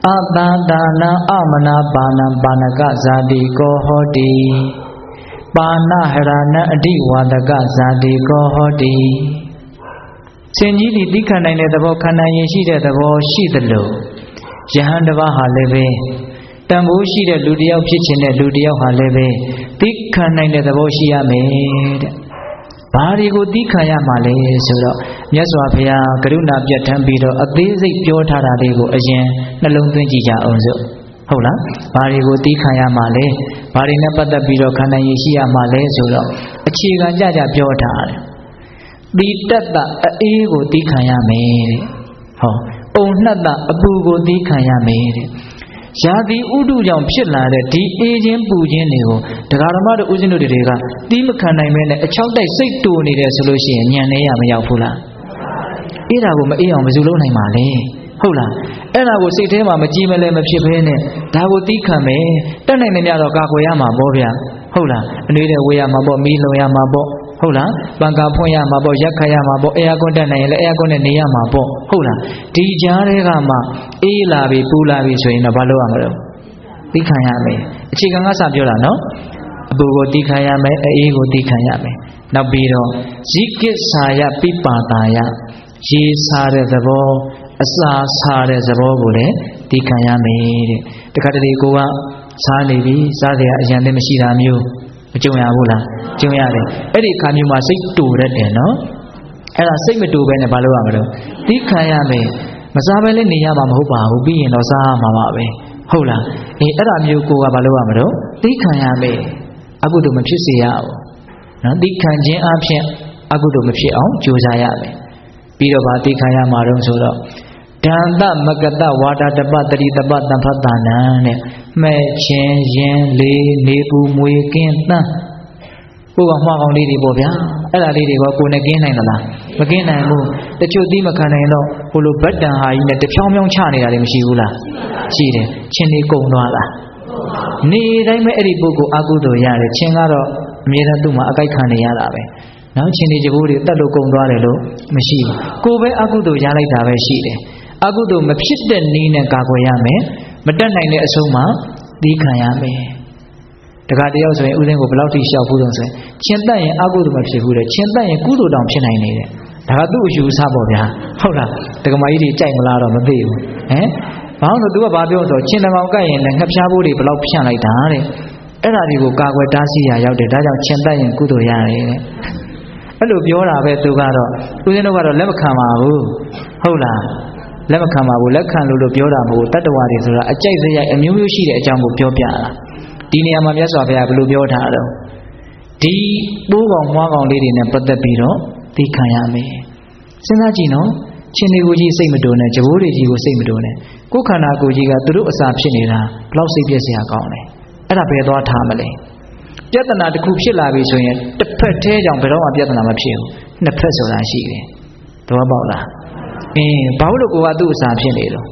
အတန္တာနအမနာပါဏံပါဏကဇာတိကောဟောတိပါဏဟရဏအဓိဝါဒကဇာတိကောဟောတိဆင်ကြီးသည်သိခံနိုင်တဲ့သဘောခန္ဓာရင်ရှိတဲ့သဘောရှိသလိုယဟန်တစ်ပါးဟာလည်းပဲတန်ဖိုးရှိတဲ့လူတစ်ယောက်ဖြစ်ခြင်းတဲ့လူတစ်ယောက်ဟာလည်းပဲသိခံနိုင်တဲ့သဘောရှိရမယ်တဲ့ဘာတွေကိုသိခံရမှာလဲဆိုတော့မြတ်စွာဘုရားကရုဏာပြတ်ထမ်းပြီးတော့အသေးစိတ်ပြောထားတာတွေကိုအရင်နှလုံးသွင်းကြည့်ကြအောင်စို့ဟုတ်လားဘာတွေကိုသိခံရမှာလဲဘာတွေနဲ့ပတ်သက်ပြီးတော့ခန္ဓာရည်ရှိရမှာလဲဆိုတော့အခြေခံကြပြောထားတယ်သီတတ္တအေးကိုသိခံရမယ်တဲ့ဟောအုံနှက်တအပူကိုသိခံရမယ်တဲ့ရာသီဥတုကြောင့်ဖြစ်လာတဲ့ဒီအေးခြင်းပူခြင်းတွေကိုတရားဓမ္မတို့ဦးဇင်းတို့တွေကတီးမခံနိုင်မဲနဲ့အချောက်တိုက်စိတ်တူနေတယ်ဆိုလို့ရှိရင်ညံနေရမရောက်ဘူးလားအေးတာကိုမအေးအောင်ဘယ်သူလုပ်နိုင်မှာလဲဟုတ်လားအဲ့ဒါကိုစိတ်ထဲမှာမကြည်မလဲမဖြစ်ဘဲနဲ့ဒါကိုတီးခံမယ်တက်နိုင်နေကြတော့ကာကွယ်ရမှာပေါ့ဗျာဟုတ်လားအနွေးတဲ့ဝေးရမှာပေါ့မီးလုံရမှာပေါ့ဟုတ်လားပန်ကာဖွင့်ရမှာပေါ့ရက်ခတ်ရမှာပေါ့အဲယာကွန်တက်နိုင်ရင်လည်းအဲယာကွန်နဲ့နေရမှာပေါ့ဟုတ်လားဒီကြားတွေကမှအေးလာပြီပူလာပြီဆိုရင်တော့ဘာလုပ်ရမလဲသိခံရမယ်အခြေခံကစပြောတာနော်အပူကိုသိခံရမယ်အေးကိုသိခံရမယ်နောက်ပြီးတော့ဇိကိစာယပိပါတာယရေစားတဲ့သဘောအစာစားတဲ့သဘောကိုလည်းသိခံရမယ်တဲ့တခါတလေကိုကစားနေပြီစားစရာအရန်သိမရှိတာမျိုးမကြုံရဘူးလားကြုံရတယ်အဲ့ဒီအခါမျိုးမှာစိတ်တူတတ်တယ်နော်အဲ့ဒါစိတ်မတူဘဲနဲ့ဘာလုပ်ရမလဲသိခံရမယ်မစားဘဲလည်းနေရမှာမဟုတ်ပါဘူးပြီးရင်တော့စားမှာပါပဲဟုတ်လားအဲ့ဒါမျိုးကိုကဘာလုပ်ရမလဲသိခံရမယ်အကုသိုလ်မဖြစ်စေရဘူးနော်သိခံခြင်းအပြင်အကုသိုလ်မဖြစ်အောင်ကြိုးစားရမယ်ပြီးတော့ဗာသိခံရမှာတော့ဆိုတော့ဒန္တမကတဝါဒတပတရိတပတံဖတ္တနံတဲ့ မဲ့ချင်းရင်လေးနေပူမွေကင်းတန်းကိုကမှားကောင်းလေးတွေပေါ့ဗျာအဲ့ဒါလေးတွေကကိုနဲ့ကင်းနိုင်သလားမကင်းနိုင်ဘူးတချို့သီးမခံနိုင်တော့ဟိုလိုဗတ်တန်ဟာကြီးနဲ့တဖြောင်းဖြောင်းချနေတာတွေမရှိဘူးလားရှိတယ်ချင်းလေးကုံသွားလားနေတိုင်းပဲအဲ့ဒီပုဂ္ဂိုလ်အကုသိုလ်ရတယ်ချင်းကတော့အမြဲတမ်းသူ့မှာအကြိုက်ခံနေရတာပဲနောက်ချင်းတွေကြိုးတွေတက်လို့ကုံသွားတယ်လို့မရှိဘူးကိုပဲအကုသိုလ်ရလိုက်တာပဲရှိတယ်အကုသိုလ်မဖြစ်တဲ့နည်းနဲ့ကာကွယ်ရမယ်မတက်နိုင်တဲ့အဆုံးမှာသီးခံရမယ်တခါတယောက်ဆိုရင်ဥစဉ်ကိုဘယ်လောက်ထိရှောက်ဘူးလို့ဆိုရင်ချင်းတက်ရင်အကုသိုလ်မဖြစ်ဘူးတဲ့ချင်းတက်ရင်ကုသိုလ်တောင်ဖြစ်နိုင်နေတဲ့ဒါကသူ့အယူအဆပေါ့ဗျာဟုတ်လားဒကမာကြီးတွေကြိုက်မလားတော့မသိဘူးဘာလို့ तू ကဘာပြောဆိုချင်းတကောင်ကပ်ရင်လည်းငှက်ဖျားဖို့တွေဘယ်လောက်ဖြန့်လိုက်တာတဲ့အဲ့ဒါတွေကိုကာကွယ်တားဆီးရရောက်တယ်ဒါကြောင့်ချင်းတက်ရင်ကုသိုလ်ရတယ်တဲ့အဲ့လိုပြောတာပဲသူကတော့ဦးဇင်းတို့ကတော့လက်မခံပါဘူးဟုတ်လားလက်မခံပါဘူးလက်ခံလို့ပြောတာမဟုတ်တတ္တဝါတွေဆိုတာအကြိုက်စရိုက်အမျိုးမျိုးရှိတဲ့အကြောင်းကိုပြောပြတာဒီနေရာမှာမြတ်စွာဘုရားဘယ်လိုပြောထားတော့ဒီပိုးကောင်မွားကောင်လေးတွေနဲ့ပတ်သက်ပြီးတော့သိခံရမယ်စဉ်းစားကြည့်နော်ချင်းတွေကိုကြီးစိတ်မတိုးနဲ့ကြဘိုးတွေကြီးကိုစိတ်မတိုးနဲ့ကိုယ်ခန္ဓာကိုယ်ကြီးကသူတို့အစာဖြစ်နေတာဘလောက်စိတ်ပြည့်စရာကောင်းလဲအဲ့ဒါဘယ်သွားထားမလဲပြဿနာတစ်ခုဖြစ်လာပြီဆိုရင်တစ်ဖက်သေးကြောင့်ဘယ်တော့မှပြဿနာမဖြစ်ဘူးနှစ်ဖက်ဆိုတာရှိတယ်သဘောပေါက်လားဘာလို့ကိုကသူ့အစာဖြစ်နေလို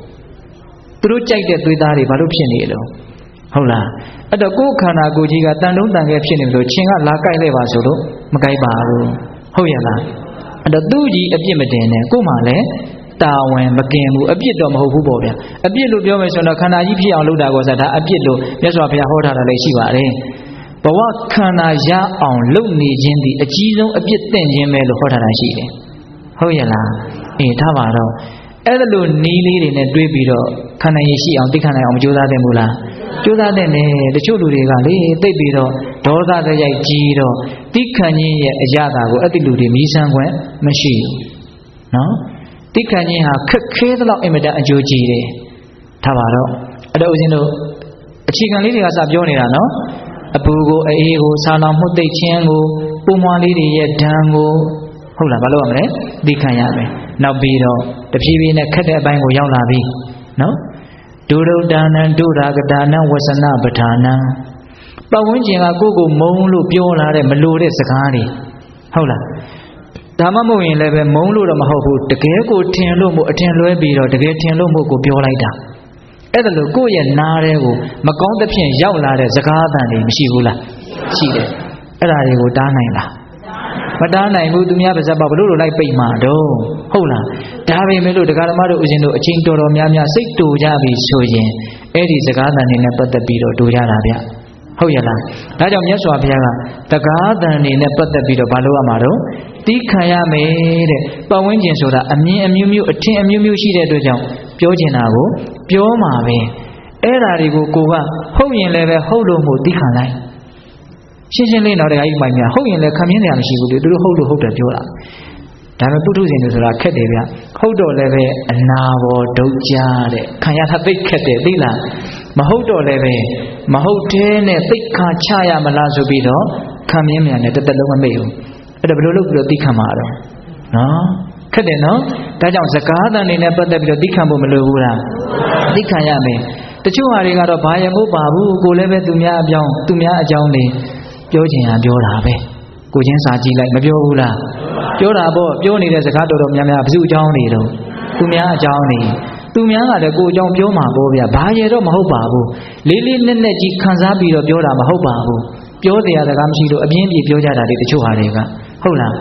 ့သူတို့ကြိုက်တဲ့သွေးသားတွေဘာလို့ဖြစ်နေလို့ဟုတ်လားအဲ့တော့ကိုယ်ခန္ဓာကိုယ်ကြီးကတန်တုံးတန်ခဲဖြစ်နေလို့ချင်းကလာကြိုက်လိုက်ပါဆိုလို့မကြိုက်ပါဘူးဟုတ်ရဲ့လားအဲ့တော့သူ့ကြီးအပြစ်မတင်နဲ့ကို့မှာလည်းတာဝန်မကင်ဘူးအပြစ်တော့မဟုတ်ဘူးပေါ့ဗျာအပြစ်လို့ပြောမယ်ဆိုတော့ခန္ဓာကြီးဖြစ်အောင်လုပ်တာကောဆိုတာဒါအပြစ်လို့မြတ်စွာဘုရားဟောထားတာလည်းရှိပါတယ်ဘဝခန္ဓာရအောင်လုပ်နေခြင်းဒီအကြီးဆုံးအပြစ်တင်ခြင်းပဲလို့ဟောထားတာရှိတယ်ဟုတ်ရဲ့လားထားပါတော့အဲ့ဒါလိုနီးလေးတွေနဲ့တွေးပြီးတော့ခန္ဓာရည်ရှိအောင်သိခံနိုင်အောင်မကြိုးစားသင့်ဘူးလားကြိုးစားသင့်တယ်တချို့လူတွေကလေသိပြီးတော့ဒေါသတရိုက်ကြီးတော့သိခံခြင်းရဲ့အရာတာကိုအဲ့ဒီလူတွေမီးစမ်းခွင့်မရှိဘူးနော်သိခံခြင်းဟာခက်ခဲသလောက်အင်မတန်အကျိုးကြီးတယ်ထားပါတော့အဲ့တော့ဦးဇင်းတို့အခြေခံလေးတွေကစပြောနေတာနော်အပူကိုအေးကိုစာနာမှုသိခြင်းကိုပုံမွားလေးတွေရဲ့ဓာန်ကိုဟုတ်လားဘာလို့ရမလဲသိခံရမယ်နောက်ပြီးတော့တဖြည်းဖြည်းနဲ့ခက်တဲ့အပိုင်းကိုရောက်လာပြီနော်ဒုရုဒ္ဒနာဒုရာဂဒါနဝဆနပဋ္ဌာနံပတ်ဝန်းကျင်ကကိုယ့်ကိုမုံလို့ပြောလာတဲ့မလိုတဲ့စကားတွေဟုတ်လားဒါမှမဟုတ်ရင်လည်းပဲမုံလို့တော့မဟုတ်ဘူးတကယ်ကိုထင်လို့မို့အထင်လွဲပြီးတော့တကယ်ထင်လို့မို့ကိုပြောလိုက်တာအဲ့ဒါလို့ကိုယ့်ရဲ့နားထဲကိုမကောင်းသဖြင့်ရောက်လာတဲ့စကားအသံတွေမရှိဘူးလားရှိတယ်အဲ့ဒါတွေကိုတားနိုင်လားမတားနိုင်ဘူးသူများပါဇက်ပါဘလို့လိုလိုက်ပိတ်မှာတော့ဟုတ်လားဒါပေမဲ့လို့တရားဓမ္မတို့ဦးဇင်းတို့အချိန်တော်တော်များများစိတ်တူကြပြီဆိုရင်အဲ့ဒီစကားသံတွေနဲ့ပတ်သက်ပြီးတော့တူကြတာဗျဟုတ်ရဲ့လားဒါကြောင့်မြတ်စွာဘုရားကတရားသံတွေနဲ့ပတ်သက်ပြီးတော့ဘာလို့ရမှာတော့တီးခံရမယ်တဲ့ပတ်ဝန်းကျင်ဆိုတာအမြင်အမျိုးမျိုးအထင်အမျိုးမျိုးရှိတဲ့အတွက်ကြောင့်ပြောချင်တာကိုပြောမှာပဲအဲ့ဓာတွေကိုကိုကဟုတ်ရင်လည်းပဲဟုတ်လို့မို့တီးခံလိုက်ရှင်းရှင်းလေးတော့တရားကြီးမိုင်များဟုတ်ရင်လည်းခံမြင်နေရမရှိဘူးလေသူတို့ဟုတ်လို့ဟုတ်တယ်ပြောတာဒါပေမဲ့ပုထုဇဉ်တွေဆိုတာခက်တယ်ဗျဟုတ်တော့လည်းပဲအနာဘောဒုက္ခတဲ့ခံရတာသိခက်တယ်သိလားမဟုတ်တော့လည်းပဲမဟုတ်သေးနဲ့သိခါချရမလားဆိုပြီးတော့ခံမြင်မြန်နဲ့တစ်သက်လုံးမမေ့ဘူးအဲ့ဒါဘယ်လိုလုပ်ပြီးတော့သိခံမှာတော့နော်ခက်တယ်နော်ဒါကြောင့်စကားသံတွေနဲ့ပတ်သက်ပြီးတော့သိခံဖို့မလိုဘူးလားသိခံရမယ်တချို့ဟာတွေကတော့ဘာရမို့ပါဘူးကိုလည်းပဲသူများအကြောင်းသူများအကြောင်းတွေပြောချင်တာပြောတာပဲကိုချင်းစာကြည့်လိုက်မပြောဘူးလားပြောတာပေါ့ပြောနေတဲ့စကားတော်တော်များများဘယ်သူအကြောင်းတွေတော့သူများအကြောင်းတွေသူများကလည်းကိုအကြောင်းပြောမှာပေါ့ဗျာဘာရတော့မဟုတ်ပါဘူးလေးလေးနက်နက်ကြီးခံစားပြီးတော့ပြောတာမဟုတ်ပါဘူးပြောတရားစကားမရှိလို့အပြင်းပြေပြောကြတာတွေတချို့ဟာတွေကဟုတ်လာ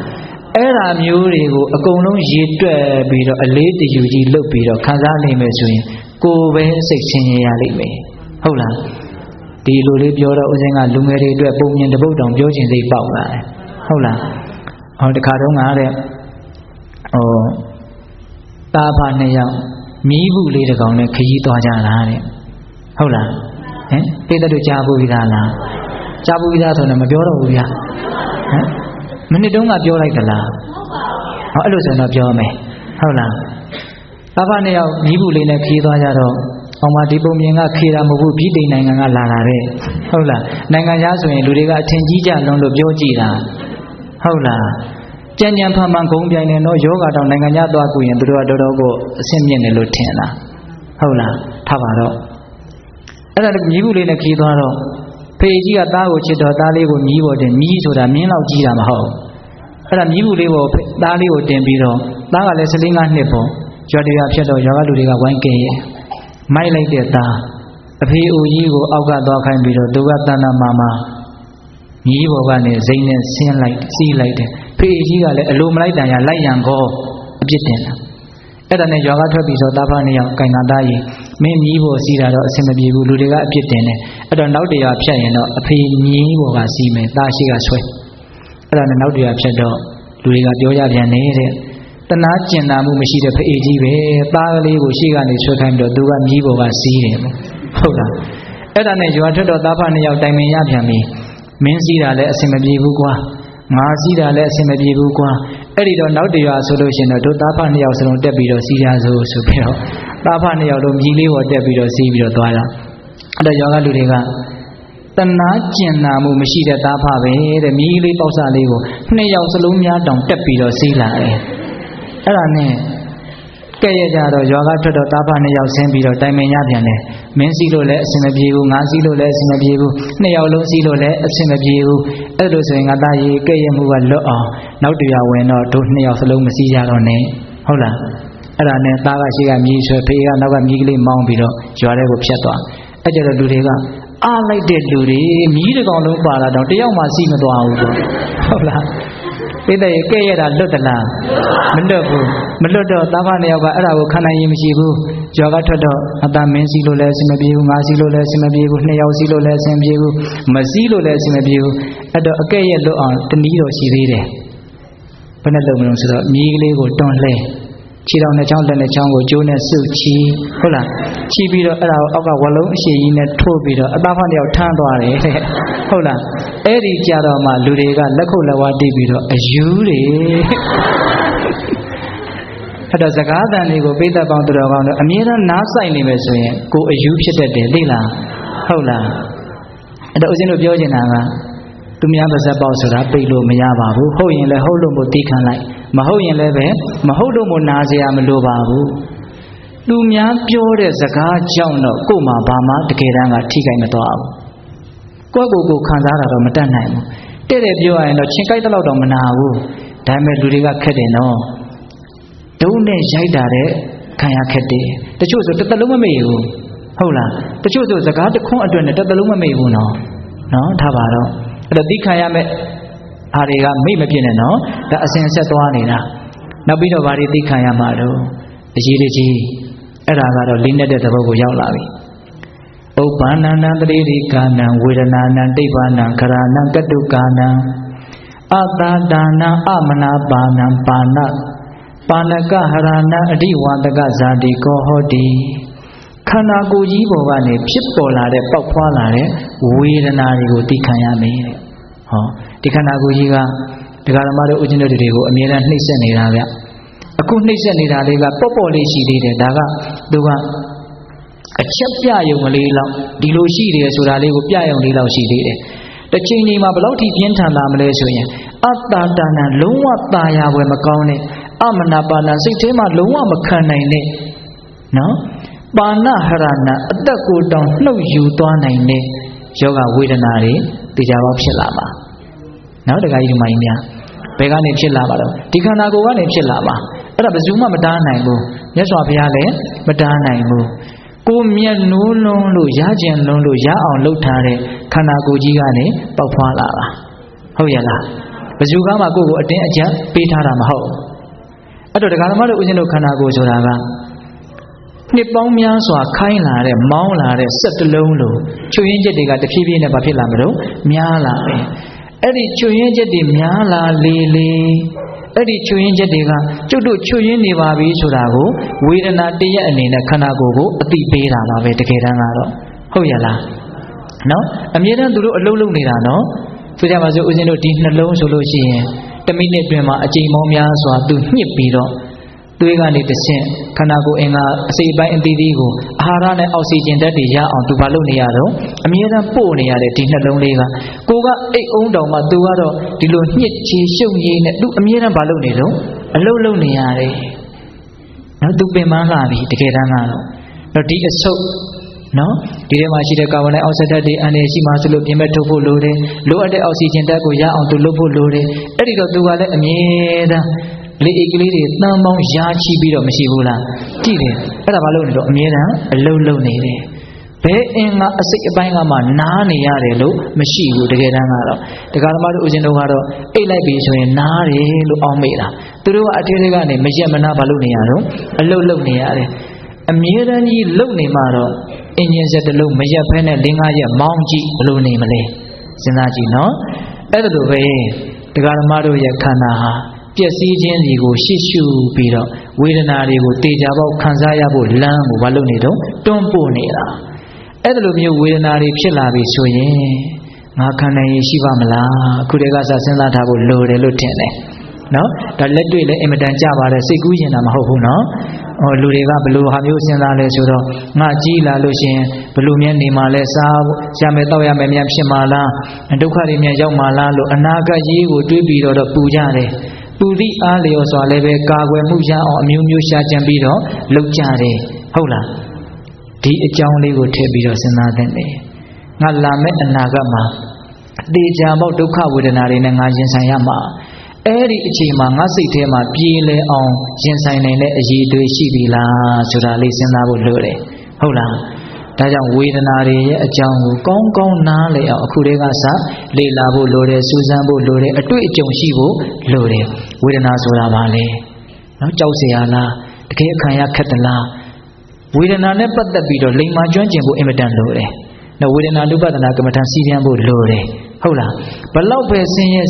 းအဲ့ဒါမျိုးတွေကိုအကုန်လုံးရေတွက်ပြီးတော့အလေးတယူကြီးလုပ်ပြီးတော့ခံစားနိုင်မယ်ဆိုရင်ကိုယ်ပဲစိတ်ချင်းရလိမ့်မယ်ဟုတ်လားဒီလိုလေးပြောတော့ဦးဇင်းကလူငယ်တွေအတွက်ပုံမြင်တပုတ်တောင်ပြောချင်စိတ်ပေါက်လာတယ်ဟုတ်လားဟောတခါတော့ငါတဲ့တာဖာနှစ်ယောက်မီးဘူးလေးတစ်ကောင်နဲ့ခရီးသွားကြတာတဲ့ဟုတ်လားဟင်ပိဿတို့ကြားဘူးပြီးသားလားကြားဘူးပြီးသားဆိုတော့မပြောတော့ဘူးဗျာဟမ်မနစ်တုန်းကပြောလိုက်သလားဟောအဲ့လိုဆိုတော့ပြောမယ်ဟုတ်လားတာဖာနှစ်ယောက်မီးဘူးလေးနဲ့ခရီးသွားကြတော့အောင်မဒီပုံမြင်ကခေတာမဟုတ်ဘူးပြည်သိနိုင်ငံကလာတာတဲ့ဟုတ်လားနိုင်ငံသားဆိုရင်လူတွေကအထင်ကြီးကြလွန်းလို့ပြောကြည့်တာဟုတ်လားကြံ့ကြံ့ဖန်ဖန်ဂုံပြိုင်နေတော့ယောဂတောင်နိုင်ငံသားသွားကူရင်သူတို့ကတော်တော်ကိုအဆင့်မြင့်တယ်လို့ထင်တာဟုတ်လားထားပါတော့ အဲ့ဒါမြည်ဘူးလေးနဲ့ခီးသွားတော့ဖေကြီးကသားကိုချစ်တော့သားလေးကိုမြည်ပေါ်တင်မြည်ဆိုတာမြင်းလောက်ကြီးတာမဟုတ်အဲ့ဒါမြည်ဘူးလေးကိုသားလေးကိုတင်ပြီးတော့သားကလည်း14 5နှစ်ပေါ့ရွာတရားဖြစ်တော့ရွာကလူတွေကဝိုင်းကဲရဲ့မိုက်လိုက်တဲ့သားအဖေအိုကြီးကိုအောက်ကသွားခိုင်းပြီးတော့သူကတဏ္ဍမာမာမြည်ပေါ်ကနေစိမ့်နဲ့ဆင်းလိုက်စီးလိုက်တယ်ဖေကြီးကလည်းအလိုမလိုက်တန်ရလိုက်ရန်ကောအပြစ်တင်တာအဲ့ဒါနဲ့ရွာကထွက်ပြီးဆိုသားဖနှစ်ယောက်ကင်နာသားကြီးမင်းမြည်ပေါ်စီးတာတော့အဆင်မပြေဘူးလူတွေကအပြစ်တင်တယ်အဲ့တော့နောက်တရားဖြတ်ရင်တော့အဖေမြည်ပေါ်ကစီးမယ်သားရှိကဆွဲအဲ့ဒါနဲ့နောက်တရားဖြတ်တော့လူတွေကပြောကြပြန်နေတဲ့တနာကျင်နာမှုမရှိတဲ့ဖေကြီးပဲသားကလေးကိုရှေ့ကနေဆွဲခိုင်းတော့သူကမြည်ပေါ်ကစီးတယ်ဟုတ်လားအဲ့ဒါနဲ့ရွာထွက်တော့သားဖနှစ်ယောက်တိုင်ပင်ရပြန်ပြီမင်းစီးတာလည်းအဆင်မပြေဘူးကွာငါစီးတာလည်းအဆင်မပြေဘူးကွာအဲ့ဒီတော့နောက်တရားဆိုလို့ရှိရင်တော့တို့သားဖနှစ်ယောက်စလုံးတက်ပြီးတော့စီးရစို့ဆိုပြီးတော့သားဖနှစ်ယောက်တို့မြည်လေးပေါ်တက်ပြီးတော့စီးပြီးတော့သွားတာအဲ့တော့ရွာကလူတွေကတနာကျင်နာမှုမရှိတဲ့သားဖပဲတဲ့မြည်လေးပေါက်စားလေးကိုနှစ်ယောက်စလုံးများတောင်တက်ပြီးတော့စီးလာတယ်အဲ့ဒါနဲ့ကဲ့ရကြတော့ရွာကထွက်တော့သားဖနှစ်ယောက်ဆင်းပြီးတော့တိုင်ပင်ရပြန်တယ်မင်းစီးလို့လည်းအဆင်မပြေဘူးငါစီးလို့လည်းအဆင်မပြေဘူးနှစ်ယောက်လုံးစီးလို့လည်းအဆင်မပြေဘူးအဲ့လိုဆိုရင်ငါသားကြီးကဲ့ရမှုကလွတ်အောင်နောက်တရားဝင်တော့တို့နှစ်ယောက်စလုံးမစီးကြတော့နဲ့ဟုတ်လားအဲ့ဒါနဲ့သားကရှိကမြည်ဆွဲဖေကနောက်ကမြည်ကလေးမောင်းပြီးတော့ရွာထဲကိုဖြတ်သွားအဲ့ကြတော့လူတွေကအားလိုက်တဲ့လူတွေမြည်တစ်ကောင်လုံးပါလာတော့တယောက်မှစီးမသွားဘူးပေါ့ဟုတ်လားသိတဲ့ကဲ့ရတာလွတ်သလားမလွတ်ဘူးမလွတ်တော့သားဖနှစ်ယောက်ကအဲ့ဒါကိုခံနိုင်ရင်မရှိဘူးကြော်ကထွက်တော့အတမင်းစီးလို့လည်းအဆင်မပြေဘူးငါစီးလို့လည်းအဆင်မပြေဘူးနှစ်ယောက်စီးလို့လည်းအဆင်မပြေဘူးမစီးလို့လည်းအဆင်မပြေဘူးအဲ့တော့အကဲ့ရလွတ်အောင်တနည်းတော့ရှိသေးတယ်ဘယ်နဲ့လုပ်မလို့ဆိုတော့မြည်ကလေးကိုတွန်းလှဲခြေတော်နဲ့ချောင်းလက်နဲ့ချောင်းကိုကျိုးနဲ့စုပ်ချီဟုတ်လားချီပြီးတော့အဲ့ဒါကိုအောက်ကဝလုံးအရှိကြီးနဲ့ထိုးပြီးတော့အသားဖနှစ်ယောက်ထမ်းသွားတယ်တဲ့ဟုတ်လားအဲ့ဒီကြတော့မှလူတွေကလက်ခုပ်လက်ဝါးတိပြီးတော့အယူတွေအဲ့တော့စကားတန်တွေကိုပိဿပေါင်းတော်ကောင်းတို့အမြဲတမ်းနားဆိုင်နေမယ်ဆိုရင်ကိုအယူဖြစ်တတ်တယ်သိလားဟုတ်လားအဲ့တော့ဦးဇင်းတို့ပြောချင်တာကသူများပါဇက်ပေါက်ဆိုတာပိတ်လို့မရပါဘူးဟုတ်ရင်လည်းဟုတ်လို့မို့သိခံလိုက်မဟုတ်ရင်လည်းပဲမဟုတ်လို့မို့နားစရာမလိုပါဘူးသူများပြောတဲ့စကားကြောင့်တော့ကို့မှာဘာမှတကယ်တမ်းကထိခိုက်မသွားဘူးကိုယ့်ကိုယ်ခံစားတာတော့မတတ်နိုင်ဘူးတဲ့ပြောရရင်တော့ချင်းကြိုက်တဲ့လောက်တော့မနာဘူးဒါပေမဲ့လူတွေကခက်တယ်နော်ဒုံနဲ့ရိုက်တာတဲ့ခံရခက်တယ်တချို့ဆိုတစ်သက်လုံးမမေ့ဘူးဟုတ်လားတချို့ဆိုစကားတစ်ခွန်းအတွက်နဲ့တစ်သက်လုံးမမေ့ဘူးနော်ထားပါတော့အဲ့တော့သိခံရမဲ့အားတွေကမိတ်မပြည့်နဲ့နော်ဒါအစဉ်ဆက်သွားနေတာနောက်ပြီးတော့ဘာတွေသိခံရမှာတော့အရေးကြီးအဲ့ဒါကတော့လေးနဲ့တဲ့သဘောကိုရောက်လာပြီဥပ္ပန္နန္တတတိရိကာနံဝေဒနာနံတိဗ္ဗာနံခရာနံကတုကာနံအတာဒါနံအမနာပါဏံပါဏပါဏကဟရဏံအဓိဝါဒကဇာတိကောဟောတိခန္ဓာကိုယ်ကြီးပေါ်ကနေဖြစ်ပေါ်လာတဲ့ပေါက်ဖွာလာတဲ့ဝေဒနာတွေကိုသိခံရမယ်တဲ့ဟောဒီခန္ဓာကိုယ်ကြီးကဒကာဓမ္မတို့ဥကျဉ်တို့တွေကိုအမြဲတမ်းနှိမ့်ဆက်နေတာဗျအခုနှိမ့်ဆက်နေတာလေးကပေါ့ပေါ့လေးရှိသေးတယ်ဒါကသူကအချက်ပြယုံကလေးလောက်ဒီလိုရှိတယ်ဆိုတာလေးကိုပြယုံလေးလောက်ရှိသေးတယ်တစ်ချိန်ချိန်မှာဘယ်လောက်ထိပြင်းထန်လာမလဲဆိုရင်အတ္တတဏ္ဍလုံးဝตาရပွဲမကောင်းနဲ့အမနာပါဏစိတ်ထဲမှာလုံးဝမခံနိုင်နဲ့နော်ပါဏဟရဏအသက်ကိုတောင်နှုတ်ယူသွားနိုင်တဲ့ယောဂဝေဒနာတွေတရားပေါက်ဖြစ်လာပါနော်တခါကြီးဒီမကြီးများဘယ်ကနေဖြစ်လာပါတော့ဒီခန္ဓာကိုယ်ကနေဖြစ်လာပါအဲ့ဒါဘယ်သူမှမတားနိုင်ဘူးမြတ်စွာဘုရားလည်းမတားနိုင်ဘူးကိုမျက်နှိုးလုံးလို့ရကျင်လုံးလို့ရအောင်လှုပ်ထားတဲ့ခန္ဓာကိုယ်ကြီးကနေပေါက်ဖွာလာတာဟုတ်ရဲ့လားဘယ်သူကမှကိုယ့်ကိုအတင်းအကျပ်ပေးထားတာမဟုတ်အဲ့တော့ဒကာဓမ္မတို့ဦးဇင်းတို့ခန္ဓာကိုယ်ဆိုတာကနှစ်ပေါင်းများစွာခိုင်းလာတဲ့မောင်းလာတဲ့စက်တလုံးလိုချွေရင်းချက်တွေကတဖြည်းဖြည်းနဲ့ဘာဖြစ်လာမလို့များလာတယ်အဲ့ဒီချွေရင်းချက်တွေများလာလေအဲ့ဒီချွေရင်းချက်တွေကကျုပ်တို့ချွေရင်းနေပါပြီဆိုတာကိုဝေဒနာတရက်အနေနဲ့ခန္ဓာကိုယ်ကိုအသိပေးတာပါပဲတကယ်တမ်းကတော့ဟုတ်ရလားနော်အမြဲတမ်းသူတို့အလုံးလုံးနေတာနော်ဆိုကြပါစို့ဦးဇင်းတို့ဒီနှလုံးဆိုလို့ရှိရင်1မိနစ်တွင်မှာအကြိမ်ပေါင်းများစွာသူညှစ်ပြီးတော့သွေးကနေတဆင့်ခန္ဓာကိုယ်အင်္ဂါအစိတ်ပိုင်းအသီးသီးကိုအာဟာရနဲ့အောက်ဆီဂျင်ဓာတ်တွေရအောင်သူဘာလုပ်နေရတော့အမြဲတမ်းပို့နေရတဲ့ဒီနှလုံးလေးကကိုကအိတ်အောင်တောင်မှသူကတော့ဒီလိုညှစ်ချေရှုပ်ရည်နဲ့သူအမြဲတမ်းဘာလုပ်နေတော့အလုပ်လုပ်နေရတယ်။နောက်သူပင်ပန်းလာပြီတကယ်တမ်းကတော့ဒီအဆုပ် နော်ဒီထဲမှာရှိတဲ့ကာဗွန်ဒိုင်အောက်ဆိုဒ်တွေအန်ရရှိမှဆိုလို့ပြင်မဲ့ထုတ်ဖို့လိုတယ်လိုအပ်တဲ့အောက်ဆီဂျင်ဓာတ်ကိုရအောင်သူလုပ်ဖို့လိုတယ်အဲ့ဒီတော့သူကလည်းအမြဲတမ်းလေအိတ်ကလေးတွေတန်ပေါင်းရာချီပြီးတော့မရှိဘူးလားကြည့်တယ်အဲ့ဒါဘာလို့လဲတော့အမြဲတမ်းအလုံးလုံးနေတယ်ဘယ်အင်္ဂါအစိတ်အပိုင်းကမှနားနေရတယ်လို့မရှိဘူးတကယ်တမ်းကတော့တရားဓမ္မတို့ဦးဇင်းတို့ကတော့အိတ်လိုက်ပြီဆိုရင်နားတယ်လို့အောင်းမိတာသူတို့ကအထက်တွေကနေမရက်မနာဘာလို့နေရတော့အလုံးလုံးနေရတယ်အမြဲတမ်းကြီးလုံနေမှတော့အင်ဂျင်စက်တစ်လုံးမရက်ဖဲနဲ့၄-၅ရက်မောင်းကြည့်ဘလို့နေမလဲစဉ်းစားကြည့်နော်အဲ့ဒါလိုပဲတရားဓမ္မတို့ရဲ့ခန္ဓာဟာပျက်စီးခြင်းစီကိုရှေ့ရှုပြီးတော့ဝေဒနာတွေကိုတေချာပေါက်ခံစားရဖို့လမ်းကိုဘာလို့နေတော့တွန်းပို့နေတာအဲ့ဒါလိုမျိုးဝေဒနာတွေဖြစ်လာပြီဆိုရင်ငါခံနိုင်ရရှိပါမလားအခုတည်းကစစဉ်းစားထားဖို့လိုတယ်လို့ထင်တယ်နော်ဒါလက်တွေ့လည်းအင်မတန်ကြပါတယ်စိတ်ကူးရင်တာမဟုတ်ဘူးနော်လူတွေကဘလို့ဟာမျိုးစဉ်းစားလဲဆိုတော့ငါကြီးလာလို့ရှိရင်ဘလို့မြဲနေမှာလဲစားရမယ်တောက်ရမယ်မြန်ဖြစ်မှာလားဒုက္ခတွေမြန်ရောက်မှာလားလို့အနာဂတ်ရေးကိုတွေးပြီးတော့ပူကြတယ်ပူသည့်အားလျော်စွာလည်းပဲကာကွယ်မှုရအောင်အမျိုးမျိုးရှာကြံပြီးတော့လုပ်ကြတယ်ဟုတ်လားဒီအကြောင်းလေးကိုထည့်ပြီးတော့စဉ်းစားသင့်တယ်ငါလာမယ့်အနာဂတ်မှာတေချာပေါက်ဒုက္ခဝေဒနာတွေနဲ့ငါရင်ဆိုင်ရမှာအဲ့ဒီအချိန်မှာငါစိတ်ထဲမှာပြေလည်အောင်ရင်ဆိုင်နိုင်တဲ့အရေးတွေရှိပြီလားဆိုတာလေးစဉ်းစားဖို့လိုတယ်ဟုတ်လားဒါကြောင့်ဝေဒနာတွေရဲ့အကြောင်းကိုကောင်းကောင်းနားလည်အောင်အခုတည်းကစလေ့လာဖို့လိုတယ်စူးစမ်းဖို့လိုတယ်အတွေ့အကြုံရှိဖို့လိုတယ်ဝေဒနာဆိုတာဘာလဲနော်ကြောက်เสียရလားတကယ်ခံရခက်သလားဝေဒနာနဲ့ပတ်သက်ပြီးတော့လိမ္မာကျွမ်းကျင်ဖို့အင်မတန်လိုတယ်နော်ဝေဒနာနုပဒနာကမ္မထံစီးပြန်ဖို့လိုတယ်ဟုတ်လားဘလောက်ပဲဆင်းရဲ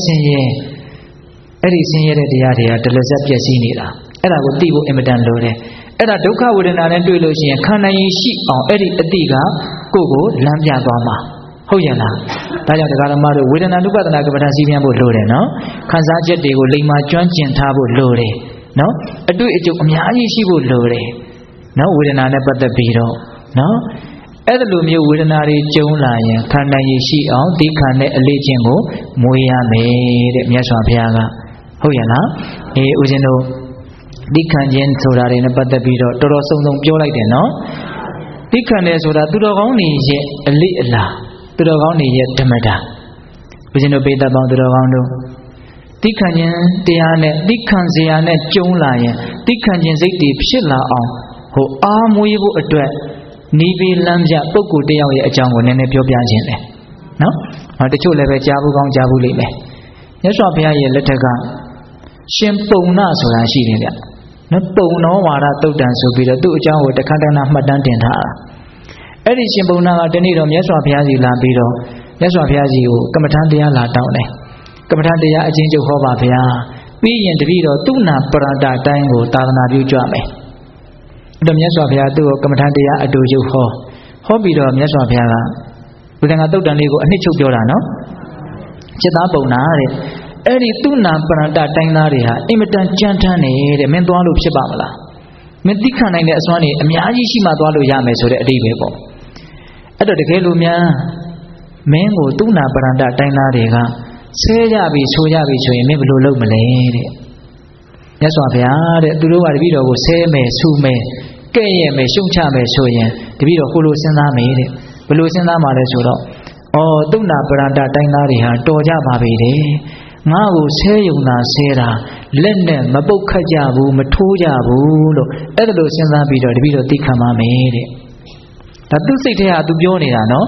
အဲ့ဒီဆင်းရဲတဲ့တရားတွေကတလစက်ပြည့်စည်နေတာအဲ့ဒါကိုသိဖို့အင်မတန်လိုတယ်အဲ့ဒါဒုက္ခဝေဒနာနဲ့တွေ့လို့ရှိရင်ခံနိုင်ရရှိအောင်အဲ့ဒီအတိကကိုယ့်ကိုလမ်းပြသွားမှာဟုတ်ရဲ့လားဒါကြောင့်တရားဓမ္မတို့ဝေဒနာနုပဒနာကမ္မထံစီးပြန်ဖို့လိုတယ်နော်ခံစားချက်တွေကိုလိမ္မာကျွမ်းကျင်ထားဖို့လိုတယ်နော်အတွေ့အကြုံအများကြီးရှိဖို့လိုတယ်နော်ဝေဒနာနဲ့ပတ်သက်ပြီးတော့နော်အဲ့ဒါလိုမျိုးဝေဒနာတွေကျုံလာရင်ခံနိုင်ရရှိအောင်ဒီခံတဲ့အလေးချင်းကိုမွေးရမယ်တဲ့မြတ်စွာဘုရားကဟုတ်ရဲ့လားဦးဇင်းတို့ဒီခံခြင်းဆိုတာတွေနဲ့ပတ်သက်ပြီးတော့တော်တော်စုံစုံပြောလိုက်တယ်နော်ဒီခံတယ်ဆိုတာသူတော်ကောင်းတွေရဲ့အလေးအလာသူတော်ကောင်းတွေရဲ့ဓမ္မတာဦးဇင်းတို့ပိဋကပေါင်းသူတော်ကောင်းတို့ဒီခံခြင်းတရားနဲ့ဒီခံစရာနဲ့ကျုံလာရင်ဒီခံခြင်းစိတ်တွေဖြစ်လာအောင်ဟိုအားမွေးဖို့အတွက်နီးပြီးလမ်းပြပုဂ္ဂိုလ်တယောက်ရဲ့အကြောင်းကိုနည်းနည်းပြောပြခြင်းတယ်နော်တချို့လည်းပဲကြားဘူးကောင်းကြားဘူးလိမ့်မယ်မြတ်စွာဘုရားရဲ့လက်ထက်ကရှင်ပုံနာဆိုတာရှိတယ်ဗျနော်ပုံနောဝါဒတုတ်တန်ဆိုပြီးတော့သူ့အကြောင်းကိုတခါတည်းမှတ်တမ်းတင်ထားတာအဲ့ဒီရှင်ပုံနာကတနေ့တော့မြတ်စွာဘုရားစီလာပြီးတော့မြတ်စွာဘုရားစီကိုကမ္မထံတရားလာတောင်းတယ်ကမ္မထံတရားအချင်းချုပ်ဟောပါဗျာပြီးရင်တပည့်တော်သူနာပရဒတိုင်းကိုသာသနာပြုကြမယ်အဲ့တော့မြတ်စွာဘုရားသူ့ကိုကမ္မထံတရားအတူချုပ်ဟောပြီးတော့မြတ်စွာဘုရားကဘုရားကတုတ်တန်လေးကိုအနှစ်ချုပ်ပြောတာနော်จิตသားပုံနာတဲ့အဲ့ဒီသူနာပရဒတိုင်းသားတွေဟာအင်မတန်ကြမ်းတမ်းနေတဲ့မင်းသွားလို့ဖြစ်ပါမလားမင်းသိခံနိုင်တဲ့အစွမ်းတွေအများကြီးရှိမှသွားလို့ရမယ်ဆိုတဲ့အဓိပ္ပာယ်ပေါ့အဲ့တော့တကယ်လို့များမင်းကိုသူနာပရဒတိုင်းသားတွေကဆဲကြပြီဆိုကြပြီဆိုရင်မင်းဘယ်လိုလုပ်မလဲတဲ့မြတ်စွာဘုရားတဲ့သူတို့ကတပည့်တော်ကိုဆဲမယ်ဆူမယ်ကဲ့ရဲ့မယ်ရှုံချမယ်ဆိုရင်တပည့်တော်ကိုလိုစဉ်းစားမယ်တဲ့ဘယ်လိုစဉ်းစားမှလဲဆိုတော့သူနာပရဒတိုင်းသားတွေဟာတော်ကြပါပြီတဲ့ငါ့ကိုဆဲယုံတာဆဲတာလက်နဲ့မပုတ်ခတ်ကြဘူးမထိုးကြဘူးလို့အဲ့ဒါလိုစဉ်းစားပြီးတော့တပည့်တော်သိခံပါမယ်တဲ့ဒါသူစိတ်ထဲကသူပြောနေတာနော်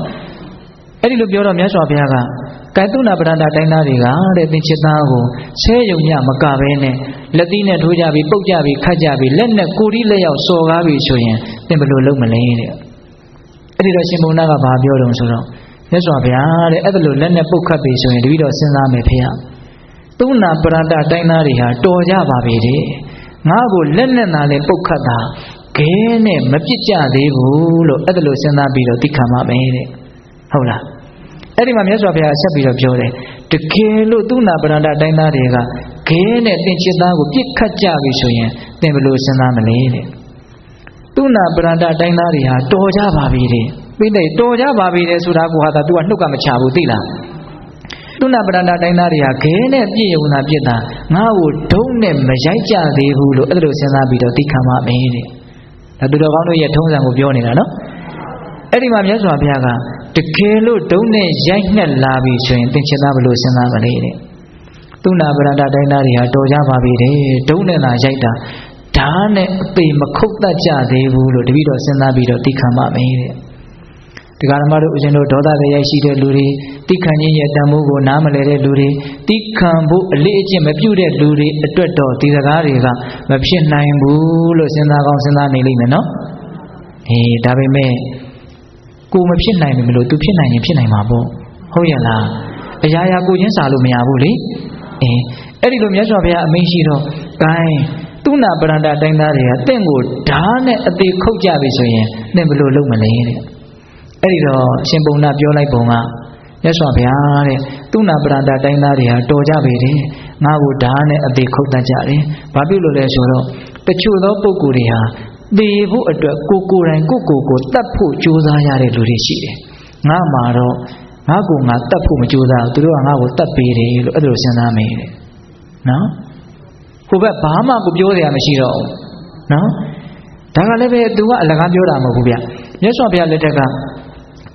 အဲ့ဒီလိုပြောတော့မြတ်စွာဘုရားကကဲသူနာပရဒတိုင်းသားတွေကတဲ့သင်္ချစ်သားကိုဆဲယုံညမကပဲနဲ့လက်သီးနဲ့ထိုးကြပြီးပုတ်ကြပြီးခတ်ကြပြီးလက်နဲ့ကိုယ်ဒီလက်ရောက်စော်ကားပြီးဆိုရင်သင်ဘယ်လိုလုပ်မလဲတဲ့အဲ့ဒီတော့ရှင်ဘုရားကဘာပြောတုံးဆိုတော့မြတ်စွာဘုရားတဲ့အဲ့ဒါလိုလက်နဲ့ပုတ်ခတ်ပြီးဆိုရင်တပည့်တော်စဉ်းစားမယ်ဖေ။သူနာပရဒတိုင်းသားတွေဟာတော်ကြပါပြီတဲ့။ငါ့ကိုလက်နဲ့သာလဲပုတ်ခတ်တာခဲနဲ့မပြစ်ကြသေးဘူးလို့အဲ့ဒါလိုစဉ်းစားပြီးတော့သိခံပါမယ်တဲ့။ဟုတ်လား။အဲ့ဒီမှာမြတ်စွာဘုရားဆက်ပြီးတော့ပြောတယ်တကယ်လို့သူနာပရဒတိုင်းသားတွေကခဲနဲ့သင်္ချစ်သားကိုပြစ်ခတ်ကြပြီဆိုရင်သင်ဘယ်လိုစဉ်းစားမလဲတဲ့။သူနာပရဒတိုင်းသားတွေဟာတော်ကြပါပြီတဲ့။ပြိတ္တိတော်ကြပါပြီတဲ့ဆိုတာကိုဟာသာ तू ကနှုတ်ကမချဘူးသိလားသူနာပရဒတိုင်းသားတွေဟာခဲနဲ့ပြည့်ရုံသာပြစ်တာငါ့ကိုဒုံးနဲ့မရိုက်ကြသေးဘူးလို့အဲ့လိုစဉ်းစားပြီးတော့သိခံပါမယ်တဲ့ဒါသူတော်ကောင်းတို့ရဲ့ထုံးစံကိုပြောနေတာနော် အဲ့ဒီမှာမြတ်စွာဘုရားကတကယ်လို့ဒုံနဲ့ရိုက်နှက်လာပြီဆိုရင်သင်္ချင်သားဘလို့စဉ်းစားမလဲတဲ့သုဏပရန္တတိုင်းသားတွေဟာတော်ကြပါပြီတဲ့ဒုံနဲ့လာရိုက်တာဓာတ်နဲ့အပေမခုတ်တတ်ကြသေးဘူးလို့တပည့်တော်စဉ်းစားပြီးတော့သိခံပါမယ်တဲ့ဒီကရမတို့ဦးဇင်းတို့ဒေါသတရားရှိတဲ့လူတွေသိခံခြင်းရဲ့တန်ဖိုးကိုနားမလည်တဲ့လူတွေသိခံဖို့အလေးအကျင့်မပြုတဲ့လူတွေအတွက်တော့ဒီစကားတွေကမဖြစ်နိုင်ဘူးလို့စဉ်းစားကောင်းစဉ်းစားနေလိမ့်မယ်နော်ဒါပေမဲ့ကိုမဖြစ်နိုင်ဘူးလို့သူဖြစ်နိုင်ရင်ဖြစ်နိုင်မှာပေါ့ဟုတ်ရဲ့လားအရာရာကိုချင်းစာလို့မရဘူးလေအဲ့ဒီလိုမြတ်စွာဘုရားအမိန့်ရှိတော့ဂိုင်းသုဏပရန္တတိုင်းသားတွေကတင့်ကိုဓာတ်နဲ့အသေးခုတ်ကြပြီဆိုရင်သင်ဘယ်လိုလုပ်မလဲတဲ့အဲ့ဒီတော့ရှင်ပုံနာပြောလိုက်ပုံကမြတ်စွာဘုရားတဲ့သုဏပရန္တတိုင်းသားတွေဟာတော်ကြပေတယ်ငါ့ကိုဓာတ်နဲ့အသေးခုတ်တတ်ကြတယ်ဘာဖြစ်လို့လဲဆိုတော့တချို့သောပုဂ္ဂိုလ်တွေဟာသေဖို့အတွက်ကိုယ်တိုင်ကိုတတ်ဖို့ကြိုးစားရတဲ့လူတွေရှိတယ်ငါမှာတော့ငါကိုငါတတ်ဖို့မကြိုးစားဘူးသူတို့ကငါ့ကိုတတ်ပေးတယ်လို့အဲ့လိုစဉ်းစားမယ်တဲ့နော်ဟိုဘက်ဘာမှကိုပြောစရာမရှိတော့ဘူးနော်ဒါကလည်းပဲသူကအလကားပြောတာမဟုတ်ဘူးဗျမြတ်စွာဘုရားလက်ထက်က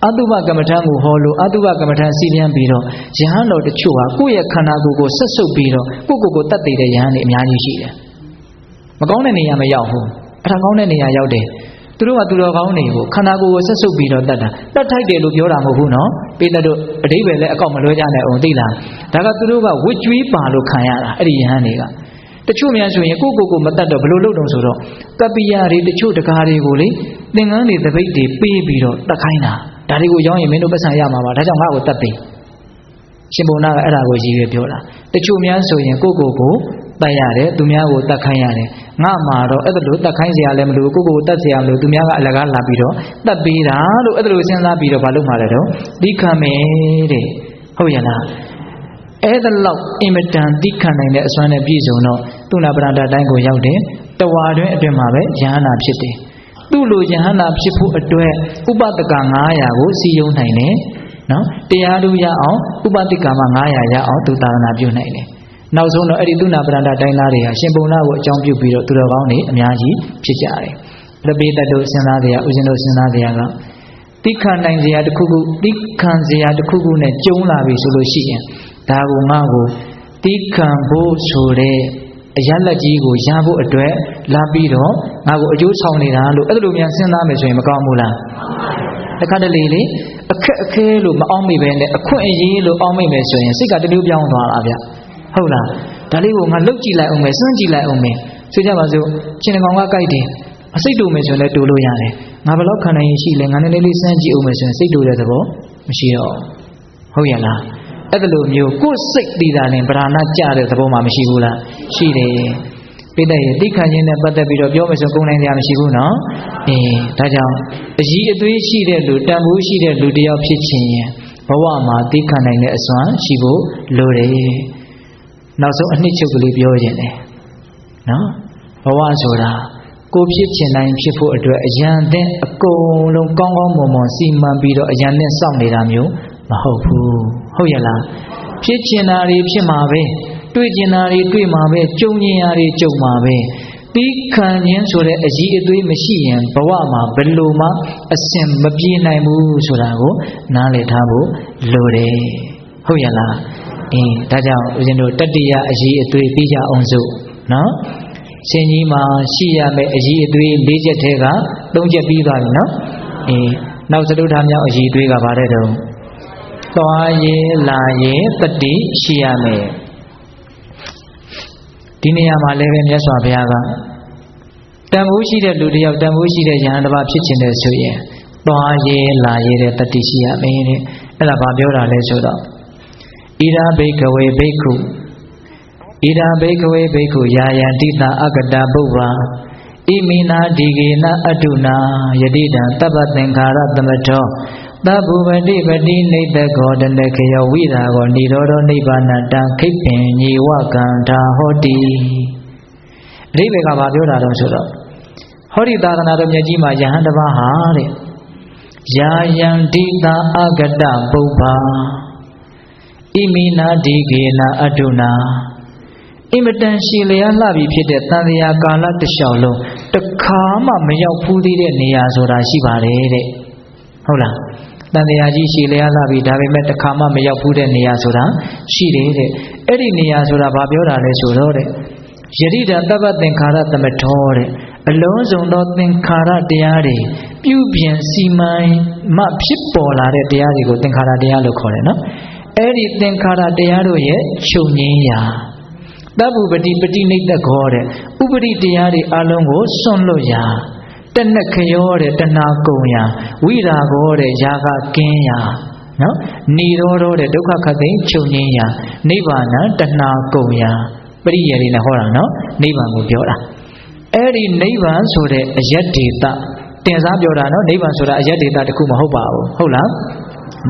အတုပကမ္မထံကိုဟောလို့အတုပကမ္မထံစီပြန်ပြီးတော့ယဟန်တော်တချို့ဟာကိုယ့်ရဲ့ခန္ဓာကိုယ်ကိုဆက်ဆုပ်ပြီးတော့ကိုတတ်သိတဲ့ယဟန်တွေအများကြီးရှိတယ်မကောင်းတဲ့နေရာမရောက်ဘူးအထာကောင်းတဲ့နေရာရောက်တယ်သူတို့ကသူတော်ကောင်းတွေကိုခန္ဓာကိုယ်ကိုဆက်ဆုပ်ပြီးတော့တတ်တာတတ်ထိုက်တယ်လို့ပြောတာမဟုတ်ဘူးနော်ပိဋကတို့အဓိပ္ပာယ်လည်းအကောက်မလွဲကြနိုင်အောင်သိလားဒါကသူတို့ကဝစ်ကြွေးပါလို့ခံရတာအဲ့ဒီယဟန်တွေကတချို့များဆိုရင်ကိုမတတ်တော့ဘယ်လိုလုပ်တော့ဆိုတော့ကပ္ပိယတွေတချို့တကားတွေကိုလေသင်္ကန်းတွေတပိတ်တွေပေးပြီးတော့တတ်ခိုင်းတာဒါတွေကိုရောင်းရင်မင်းတို့ပတ်စံရမှာပါဒါကြောင့်ငါ့ကိုတတ်ပေးရှင်ဘုံနာကအဲ့ဒါကိုရည်ရွယ်ပြောတာတချို့များဆိုရင်ကိုတတ်ရတယ်သူများကိုတတ်ခိုင်းရတယ်ငါမှာတော့အဲ့ဒါလိုတတ်ခိုင်းစရာလည်းမလိုကိုတတ်စရာမလိုသူများကအလကားလာပြီးတော့တတ်ပေးတာလို့အဲ့ဒါလိုစဉ်းစားပြီးတော့ဘာလုပ်မှလဲတော့သိခံမယ်တဲ့ဟုတ်ရဲ့လားအဲ့ဒါလောက်အင်မတန်သိခံနိုင်တဲ့အစွမ်းနဲ့ပြည့်စုံတော့သုဏပရန္တတိုင်းကိုရောက်တယ်တဝါတွင်အတွင်မှာပဲယဟန္တာဖြစ်တယ်သူ့လိုယဟန္တာဖြစ်ဖို့အတွက်ဥပဒက900ကိုစီယုံနိုင်တယ်နော်တရားသူရအောင်ဥပဒကမှာ900ရအောင်သူသာသနာပြုနိုင်တယ်နောက်ဆုံးတော့အဲ့ဒီသုဏပရန္တတိုင်းသားတွေဟာရှင်ပုံနာကိုအကြောင်းပြုပြီးတော့သူတော်ကောင်းတွေအများကြီးဖြစ်ကြတယ်လပိတ္တတို့စဉ်းစားတရားဥစဉ်တို့စဉ်းစားတရားကသိခံနိုင်စရာတစ်ခုခုသိခံစရာတစ်ခုခုနဲ့ကျုံလာပြီဆိုလို့ရှိရင်ဒါကိုငါ့ကိုသိခံဖို့ဆိုတဲ့အရလက်ကြီးကိုရဖို့အတွက်လာပြီးတော့ငါ့ကိုအကျိုးဆောင်နေတာလို့အဲ့လိုများစဉ်းစားမယ်ဆိုရင်မကောင်းဘူးလားတခါတလေလေအခက်အခဲလို့မအောင်မိပဲနဲ့အခွင့်အရေးလို့အောင်မိမယ်ဆိုရင်စိတ်ကတမျိုးပြောင်းသွားတာဗျဟုတ်လားဒါလေးကိုငါလှုပ်ကြည့်လိုက်အောင်မယ်စွန့်ကြည့်လိုက်အောင်မယ်ဆိုကြပါစို့ချင်းတကောင်ကကြိုက်တယ်အစိတ်တူမယ်ဆိုရင်လည်းတူလို့ရတယ်ငါဘယ်လောက်ခံနိုင်ရင်ရှိလဲငါနည်းနည်းလေးစမ်းကြည့်အောင်မယ်ဆိုရင်စိတ်တူတဲ့သဘောမရှိတော့ဟုတ်ရဲ့လားအဲ့ဒါလိုမျိုးကိုယ်စိတ်တည်တာနဲ့ဗราဏကြတဲ့သဘောမှမရှိဘူးလားရှိတယ်ပိဋကရဲ့သိခံခြင်းနဲ့ပတ်သက်ပြီးတော့ပြောမယ်ဆိုကုန်နိုင်ကြမရှိဘူးနော်ဒါကြောင့်အကြီးအသွေးရှိတဲ့လူတန်ဖိုးရှိတဲ့လူတယောက်ဖြစ်ခြင်းရင်ဘဝမှာသိခံနိုင်တဲ့အစွမ်းရှိဖို့လိုတယ်နောက်ဆုံးအနှစ်ချုပ်ကလေးပြောခြင်းတယ်နော်ဘဝဆိုတာကိုဖြစ်ချင်တိုင်းဖြစ်ဖို့အတွက်အရန်တဲ့အကုန်လုံးကောင်းကောင်းမွန်မွန်စီမံပြီးတော့အရန်နဲ့စောင့်နေတာမျိုးမဟုတ်ဘူးဟုတ်ရဲ့လားဖြစ်ချင်တာတွေဖြစ်မှာပဲတွေ့ချင်တာတွေတွေ့မှာပဲကြုံချင်တာတွေကြုံမှာပဲပြီးခံခြင်းဆိုတဲ့အကြီးအသေးမရှိရင်ဘဝမှာဘယ်လိုမှအစင်မပြေနိုင်ဘူးဆိုတာကိုနားလည်ထားဖို့လိုတယ်ဟုတ်ရဲ့လားဒါကြောင့်ဦးဇင်းတို့တတ္တိယအကြီးအသေးပြီးကြအောင်စို့နော်ရှင်ကြီးမှာရှိရမယ့်အကြီးအသေး၄ချက်ထဲက၃ချက်ပြီးသွားပြီနော်နောက်သတုထာမြောက်အကြီးအသေးကဘာတဲ့တုန်းသွားရေးလာရေးတတ္တိရှိရမယ်ဒီနေရာမှာလည်းပဲမြတ်စွာဘုရားကတန်ဖိုးရှိတဲ့လူတစ်ယောက်တန်ဖိုးရှိတဲ့ယဟန်တစ်ပါးဖြစ်ခြင်းတဲ့ဆိုရင်သွားရေးလာရေးတဲ့တတ္တိရှိရမယ်တဲ့အဲ့ဒါဘာပြောတာလဲဆိုတော့ဣရာဘိကဝေဘိက္ခုဣရာဘိကဝေဘိက္ခုယာယံတိတအကတပုဗ္ဗာဣမိနာဒီကေနအတုနာယတိတံတပ္ပသင်္ခါရသမထောသဗ္ဗုပတိပတိနိတ္တခောတနခေယဝိရာကောနိရောဓနိဗ္ဗာနတံခိပင်ညေဝကံထာဟောတိအဓိပ္ပာယ်ကဘာပြောတာတော့ဆိုတော့ဟောဒီသာသနာတော်မြတ်ကြီးမှာယဟန်တစ်ပါးဟာတဲ့ယာယံတိတာအဂတပုဗ္ဗာဣမိနာဒီကေနအတုနာအင်မတန်ရှည်လျားလှပြီဖြစ်တဲ့တန်လျာကာလတစ်လျှောက်လုံးတစ်ခါမှမရောက်ဖူးသေးတဲ့နေရာဆိုတာရှိပါတယ်တဲ့ ဟုတ်လားတန်တရားကြီးရှည်လျားလာပြီဒါပေမဲ့တစ်ခါမှမရောက်ဘူးတဲ့နေရာဆိုတာရှိတယ်တဲ့အဲ့ဒီနေရာဆိုတာဘာပြောတာလဲဆိုတော့တဲ့ယတိတံတပ္ပသင်္ခါရသမထောတဲ့အလုံးစုံသောသင်္ခါရတရားတွေပြုပြင်စီမံမှဖြစ်ပေါ်လာတဲ့တရားတွေကိုသင်္ခါရတရားလို့ခေါ်တယ်နော်အဲ့ဒီသင်္ခါရတရားတို့ရဲ့ချုပ်ငြိမ်းရာတပ္ပုပတိပတိနိတ္တခောတဲ့ဥပရိတရားတွေအလုံးကိုစွန့်လွတ်ရာတဏခယောတဲ့တဏကုံရာဝိရာဂောတဲ့ယာကကင်းရာနော်နိရောဓတဲ့ဒုက္ခခတ်သိမ်းချုပ်ငြိမ်းရာနိဗ္ဗာန်တဏကုံရာပရိယေတွေနဲ့ဟောတာနော်နိဗ္ဗာန်ကိုပြောတာအဲ့ဒီနိဗ္ဗာန်ဆိုတဲ့အယတ္တေတတင်စားပြောတာနော်နိဗ္ဗာန်ဆိုတာအယတ္တေတတခုမဟုတ်ပါဘူးဟုတ်လား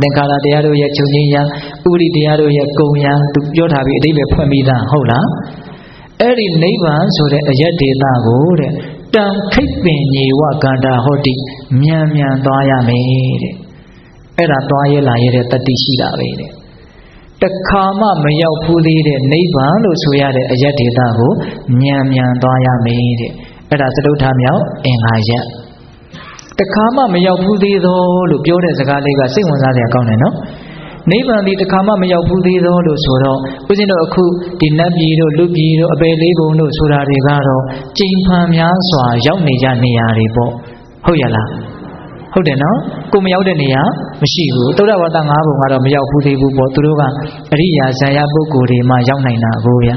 သင်္ခါရတရားတို့ရဲ့ချုပ်ငြိမ်းရာဥပရိတရားတို့ရဲ့ကုံရာသူပြောထားပြီးအတိပ္ပယ်ဖွင့်ပြီးသားဟုတ်လားအဲ့ဒီနိဗ္ဗာန်ဆိုတဲ့အယတ္တေတကိုတဲ့တံခိပ္ပင်ညေဝကန္တာဟောတိမြန်မြန်သွားရမယ်တဲ့အဲ့ဒါသွားရဲလာရဲတဲ့တတိရှိတာပဲတဲ့တခါမှမရောက်ဘူးသေးတဲ့နိဗ္ဗာန်လို့ဆိုရတဲ့အယတ္တေတကိုမြန်မြန်သွားရမယ်တဲ့အဲ့ဒါသတုဋ္ဌာမြောက်အင်္ဂါရပ်တခါမှမရောက်ဘူးသေးသောလို့ပြောတဲ့စကားလေးကစိတ်ဝင်စားစရာကောင်းတယ်နော်နိဗ္ဗာန်ဒီတခါမှမရောက်ဘူးသေးသောလို့ဆိုတော့ဦးဇင်းတို့အခုဒီနတ်ပြည်တို့လူပြည်တို့အပေလေးဘုံတို့ဆိုတာတွေကတော့ကျိန်ဖန်များစွာရောက်နေကြနေရာတွေပေါ့ဟုတ်ရလားဟုတ်တယ်နော်ကိုမရောက်တဲ့နေရာမရှိဘူးသုဒ္ဓဝါဒ၅ဘုံကတော့မရောက်ဘူးသေးဘူးပေါ့သူတို့ကအရိယာဇာယပုဂ္ဂိုလ်တွေမှရောက်နိုင်တာကိုဗျ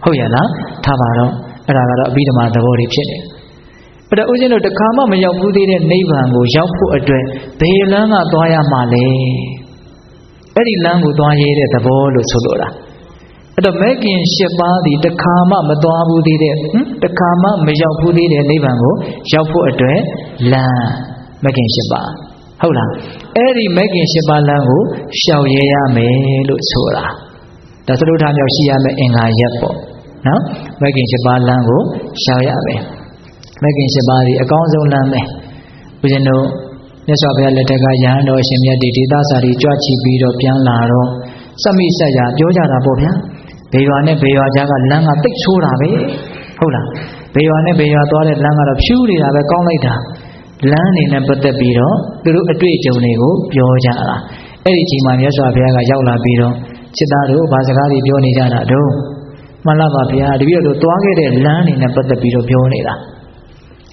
ဟုတ်ရလားထားပါတော့အဲ့ဒါကတော့အဘိဓမ္မာသဘောတွေဖြစ်တယ်အဲ့တော့ဦးဇင်းတို့တခါမှမရောက်ဘူးသေးတဲ့နိဗ္ဗာန်ကိုရောက်ဖို့အတွက်ဘယ်လမ်းကသွားရမှာလဲအဲ့ဒီလမ်းကိုသွားရတဲ့သဘောလို့ဆိုလိုတာအဲ့တော့မဲခင်၈ပါးဒီတခါမှမသွားဘူးသေးတဲ့တခါမှမရောက်ဘူးသေးတဲ့နိဗ္ဗာန်ကိုရောက်ဖို့အတွက်လမ်းမဲခင်၈ပါးဟုတ်လားအဲ့ဒီမဲခင်၈ပါးလမ်းကိုရှောင်ရဲရမယ်လို့ဆိုတာဒါသတုဋ္ဌာမြောက်ရှိရမယ်အင်္ဂါရပ်ပေါ့နော်မဲခင်၈ပါးလမ်းကိုရှောင်ရမယ်မဲခင်၈ပါးဒီအကောင်းဆုံးလမ်းပဲဦးဇင်းတို့မြတ်စွာဘုရားလက်ထက်ကယဟန်တော်ရှင်မြတ်ဒီဒေသစာတွေကြွချီပြီးတော့ပြန်လာတော့စမိဆက်ရာပြောကြတာပေါ့ဗျာဘေရွာနဲ့ဘေရွာကြားကလမ်းကတိတ်ဆိုးတာပဲဟုတ်လားဘေရွာနဲ့ဘေရွာသွားတဲ့လမ်းကတော့ဖြူးနေတာပဲကောင်းလိုက်တာလမ်းနေနဲ့ပတ်သက်ပြီးတော့သူတို့အတွေ့အကြုံတွေကိုပြောကြတာအဲ့ဒီချိန်မှာမြတ်စွာဘုရားကရောက်လာပြီးတော့จิตသားတို့ဘာစကားတွေပြောနေကြတာတော့မှန်လားပါဗျာတပည့်တော်တို့သွားခဲ့တဲ့လမ်းနေနဲ့ပတ်သက်ပြီးတော့ပြောနေတာ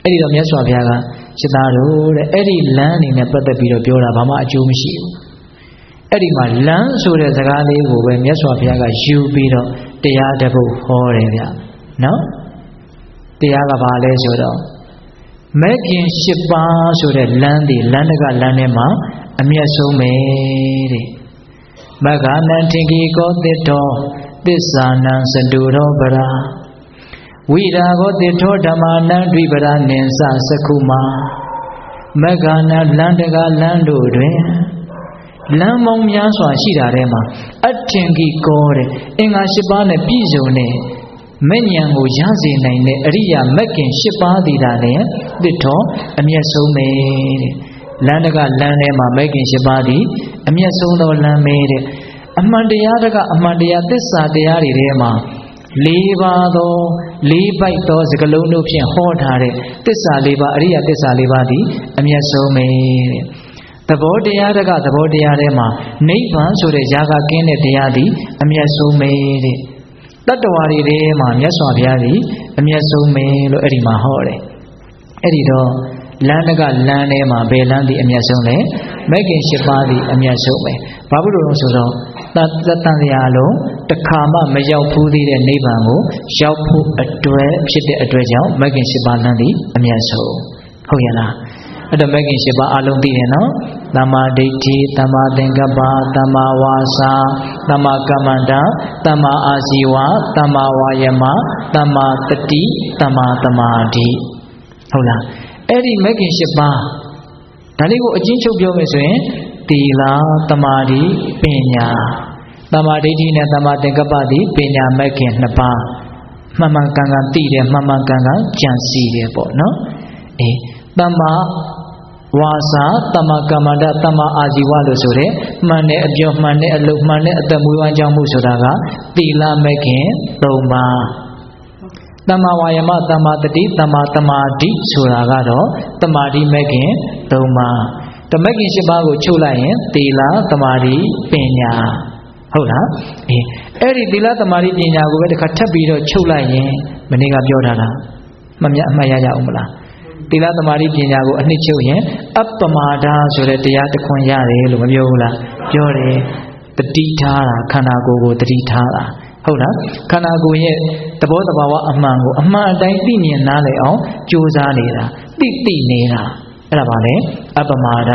အဲ့ဒီတော့မြတ်စွာဘုရားကจิตသားတို့တဲ့အဲ့ဒီလမ်းနေနဲ့ပတ်သက်ပြီးတော့ပြောတာဘာမှအကျိုးမရှိဘူးအဲ့ဒီမှာလမ်းဆိုတဲ့စကားလေးကိုပဲမြတ်စွာဘုရားကယူပြီးတော့တရားတစ်ပုဒ်ဟောတယ်ဗျနော်တရားကဘာလဲဆိုတော့မဲခင်၈ပါးဆိုတဲ့လမ်းဒီလမ်းတကလမ်းထဲမှာအမျက်ဆုံးပဲတဲ့မဂ္ဂနံထင်ကြီးကောတိတောသစ္စာနံစတုရောပရာဝိရာဂောတိထောဓမ္မာနံဒွိပရာနင်္စစကုမာမဂ္ဂနံလမ်းတကလမ်းတို့တွင်လမ်းမောင်းများစွာရှိတာထဲမှာအထင်ကြီးကောတဲ့အင်္ဂါ၈ပါးနဲ့ပြည့်စုံတဲ့မဉ္ဇဉ်ကိုရစေနိုင်တဲ့အရိယာမဂ်ခင်၈ပါးသည်သာလျှင်သစ္ထောအမျက်ဆုံးပဲတဲ့လမ်းတကလမ်းထဲမှာမဂ်ခင်၈ပါးသည်အမျက်ဆုံးသောလမ်းပဲတဲ့အမှန်တရားတကအမှန်တရားသစ္စာတရားတွေထဲမှာ၄ပါးသော၄ပိုက်သောစကလုံးတို့ဖြင့်ဟောထားတဲ့သစ္စာ၄ပါးအရိယာသစ္စာ၄ပါးသည်အမျက်ဆုံးပဲတဲ့သဘောတရားတကသဘောတရားထဲမှာနိဗ္ဗာန်ဆိုတဲ့ຢာကကင်းတဲ့တရားသည်အမျက်ဆုံးပဲတဲ့တတ္တဝါတွေထဲမှာမြတ်စွာဘုရားသည်အမျက်ဆုံးပဲလို့အဲ့ဒီမှာဟောတယ်အဲ့ဒီတော့လမ်းတကလမ်းထဲမှာဘယ်လမ်းသည်အမျက်ဆုံးလဲမဂ်ခင်၈ပါးသည်အမျက်ဆုံးပဲဘာဖြစ်လို့လဲဆိုတော့တန်တရားလုံးတစ်ခါမှမရောက်ဘူးသေးတဲ့နိဗ္ဗာန်ကိုရောက်ဖို့အတွက်ဖြစ်တဲ့အတွက်ကြောင့်မဂ်ခင်၈ပါးလမ်းသည်အမျက်ဆုံးဟုတ်ရဲ့လားအဲ့တော့မဂ်ခင်၈ပါးအလုံးသိတယ်နော်သမ္မာဒိဋ္ဌိသမ္မာသင်္ကပ္ပသမ္မာဝါစာသမ္မာကမ္မန္တသမ္မာအာဇီဝသမ္မာဝါယမသမ္မာတတိသမ္မာသမာဓိဟုတ်လားအဲ့ဒီမဂ်ခင်၈ပါးဒါလေးကိုအချင်းချုပ်ပြောမယ်ဆိုရင်သီလသမာဓိပညာသမ္မာဒိဋ္ဌိနဲ့သမ္မာသင်္ကပ္ပသည်ပညာမဂ်ခင်၂ပါးမှန်မှန်ကန်ကန်သိတယ်မှန်မှန်ကန်ကန်ကြံစည်တယ်ပေါ့နော်အေးသမ္မာဝါစာသမ္မာကမ္မန္တသမ္မာအာဇီဝလို့ဆိုတဲ့မှန်တဲ့အပြောမှန်တဲ့အလုပ်မှန်တဲ့အသက်မွေးဝမ်းကြောင်းမှုဆိုတာကသီလမဂ်ခင်၃ပါးသမ္မာဝါယမသမ္မာတတိသမ္မာသမာဓိဆိုတာကတော့သမာဓိမဂ်ခင်၃ပါး တမက်ကင်၈ပါးကိုချုပ်လိုက်ရင်သီလသမာဓိပညာဟုတ်လားအဲ့ဒီသီလသမာဓိပညာကိုပဲတစ်ခါထပ်ပြီးတော့ချုပ်လိုက်ရင်မနေ့ကပြောထားတာအမှတ်ရကြအောင်မလားသီလသမာဓိပညာကိုအနှစ်ချုပ်ရင်အပ္ပမာဒဆိုတဲ့တရားတစ်ခွန်းရတယ်လို့မပြောဘူးလားပြောတယ်တတိထားတာခန္ဓာကိုယ်ကိုတတိထားတာဟုတ်လားခန္ဓာကိုယ်ရဲ့သဘောတဘာဝအမှန်ကိုအမှန်အတိုင်းသိမြင်နားလည်အောင်ကြိုးစားနေတာသိနေတာအဲ့ဒါပါလေအပ္ပမာဒ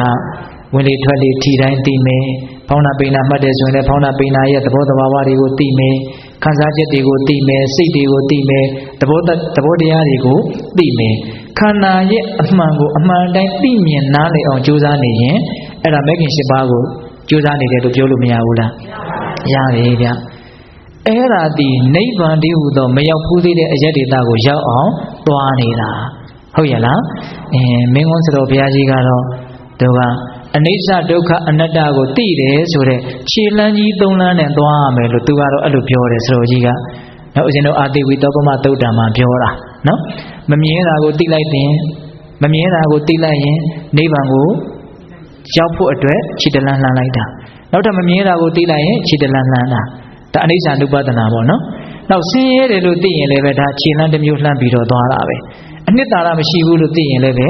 ဝင်လေထွက်လေထီတိုင်းသိမယ်ဖောင်းနာပိန်နာမှတ်တယ်ဆိုရင်လည်းဖောင်းနာပိန်နာရဲ့သဘောတဘာဝတွေကိုသိမယ်ခံစားချက်တွေကိုသိမယ်စိတ်တွေကိုသိမယ်သဘောတရားတွေကိုသိမယ်ခန္ဓာရဲ့အမှန်ကိုအမှန်တိုင်းသိမြင်နားလည်အောင်ကြိုးစားနေရင်အဲ့ဒါမဂ်ခင်၈ပါးကိုကြိုးစားနေတယ်လို့ပြောလို့မရဘူးလားရတယ်ဗျအဲ့ဒါဒီနိဗ္ဗာန်တည်းဟူသောမရောက်ဘူးသေးတဲ့အရက်ဒေသကိုရောက်အောင်သွားနေတာဟုတ်ရဲ့လားမင်းကုန်းစတော်ဘုရားကြီးကတော့သူကအနိစ္စဒုက္ခအနတ္တကိုသိတယ်ဆိုတဲ့ခြေလမ်းကြီး၃လမ်းနဲ့သွားရမယ်လို့သူကတော့အဲ့လိုပြောတယ်စတော်ကြီးကနော်ဦးဇင်းတို့အာတိဝိတောပမသုတ်တံမှာပြောတာနော်မမြင်တာကိုသိလိုက်ရင်မမြင်တာကိုသိလိုက်ရင်နိဗ္ဗာန်ကိုရောက်ဖို့အတွက်ခြေတလန်းလှမ်းလိုက်တာနောက်ထပ်မမြင်တာကိုသိလိုက်ရင်ခြေတလန်းလှမ်းတာဒါအနိစ္စ ानु ပဒနာပေါ့နော်နောက်ဆင်းရဲတယ်လို့သိရင်လည်းပဲဒါခြေလမ်းတစ်မျိုးလှမ်းပြီးတော့သွားတာပဲအနှစ်သာရမရှိဘူးလို့သိရင်လည်းပဲ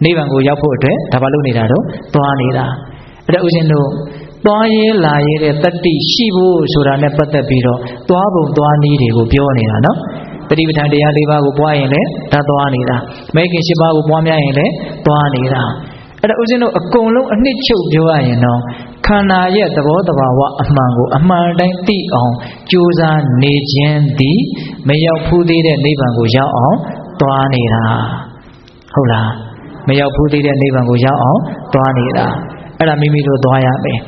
နိဗ္ဗာန်ကိုရောက်ဖို့အတွက်ဒါဘာလို့နေတာတော့သွားနေတာအဲ့ဒါဥစဉ်တို့သွားရဲလာရဲတဲ့တတ္တိရှိဖို့ဆိုတာနဲ့ပတ်သက်ပြီးတော့သွားပုံသွားနည်းတွေကိုပြောနေတာနော်တတိပဋ္ဌာန်တရား၄ပါးကိုပွားရင်လည်းဒါသွားနေတာမဂ်ခင်၈ပါးကိုပွားများရင်လည်းသွားနေတာအဲ့ဒါဥစဉ်တို့အကုန်လုံးအနှစ်ချုပ်ပြောရရင်တော့ခန္ဓာရဲ့သဘောတဘာဝအမှန်ကိုအမှန်တိုင်းသိအောင်ကြိုးစားနေခြင်းသည်မရောက်ဘူးသေးတဲ့နိဗ္ဗာန်ကိုရောက်အောင်သွားနေတာဟုတ်လားမရောက်ဘူးသေးတဲ့နိဗ္ဗာန်ကိုရောက်အောင်သွားနေတာအဲ့ဒါမိမိတို့သွားရမယ်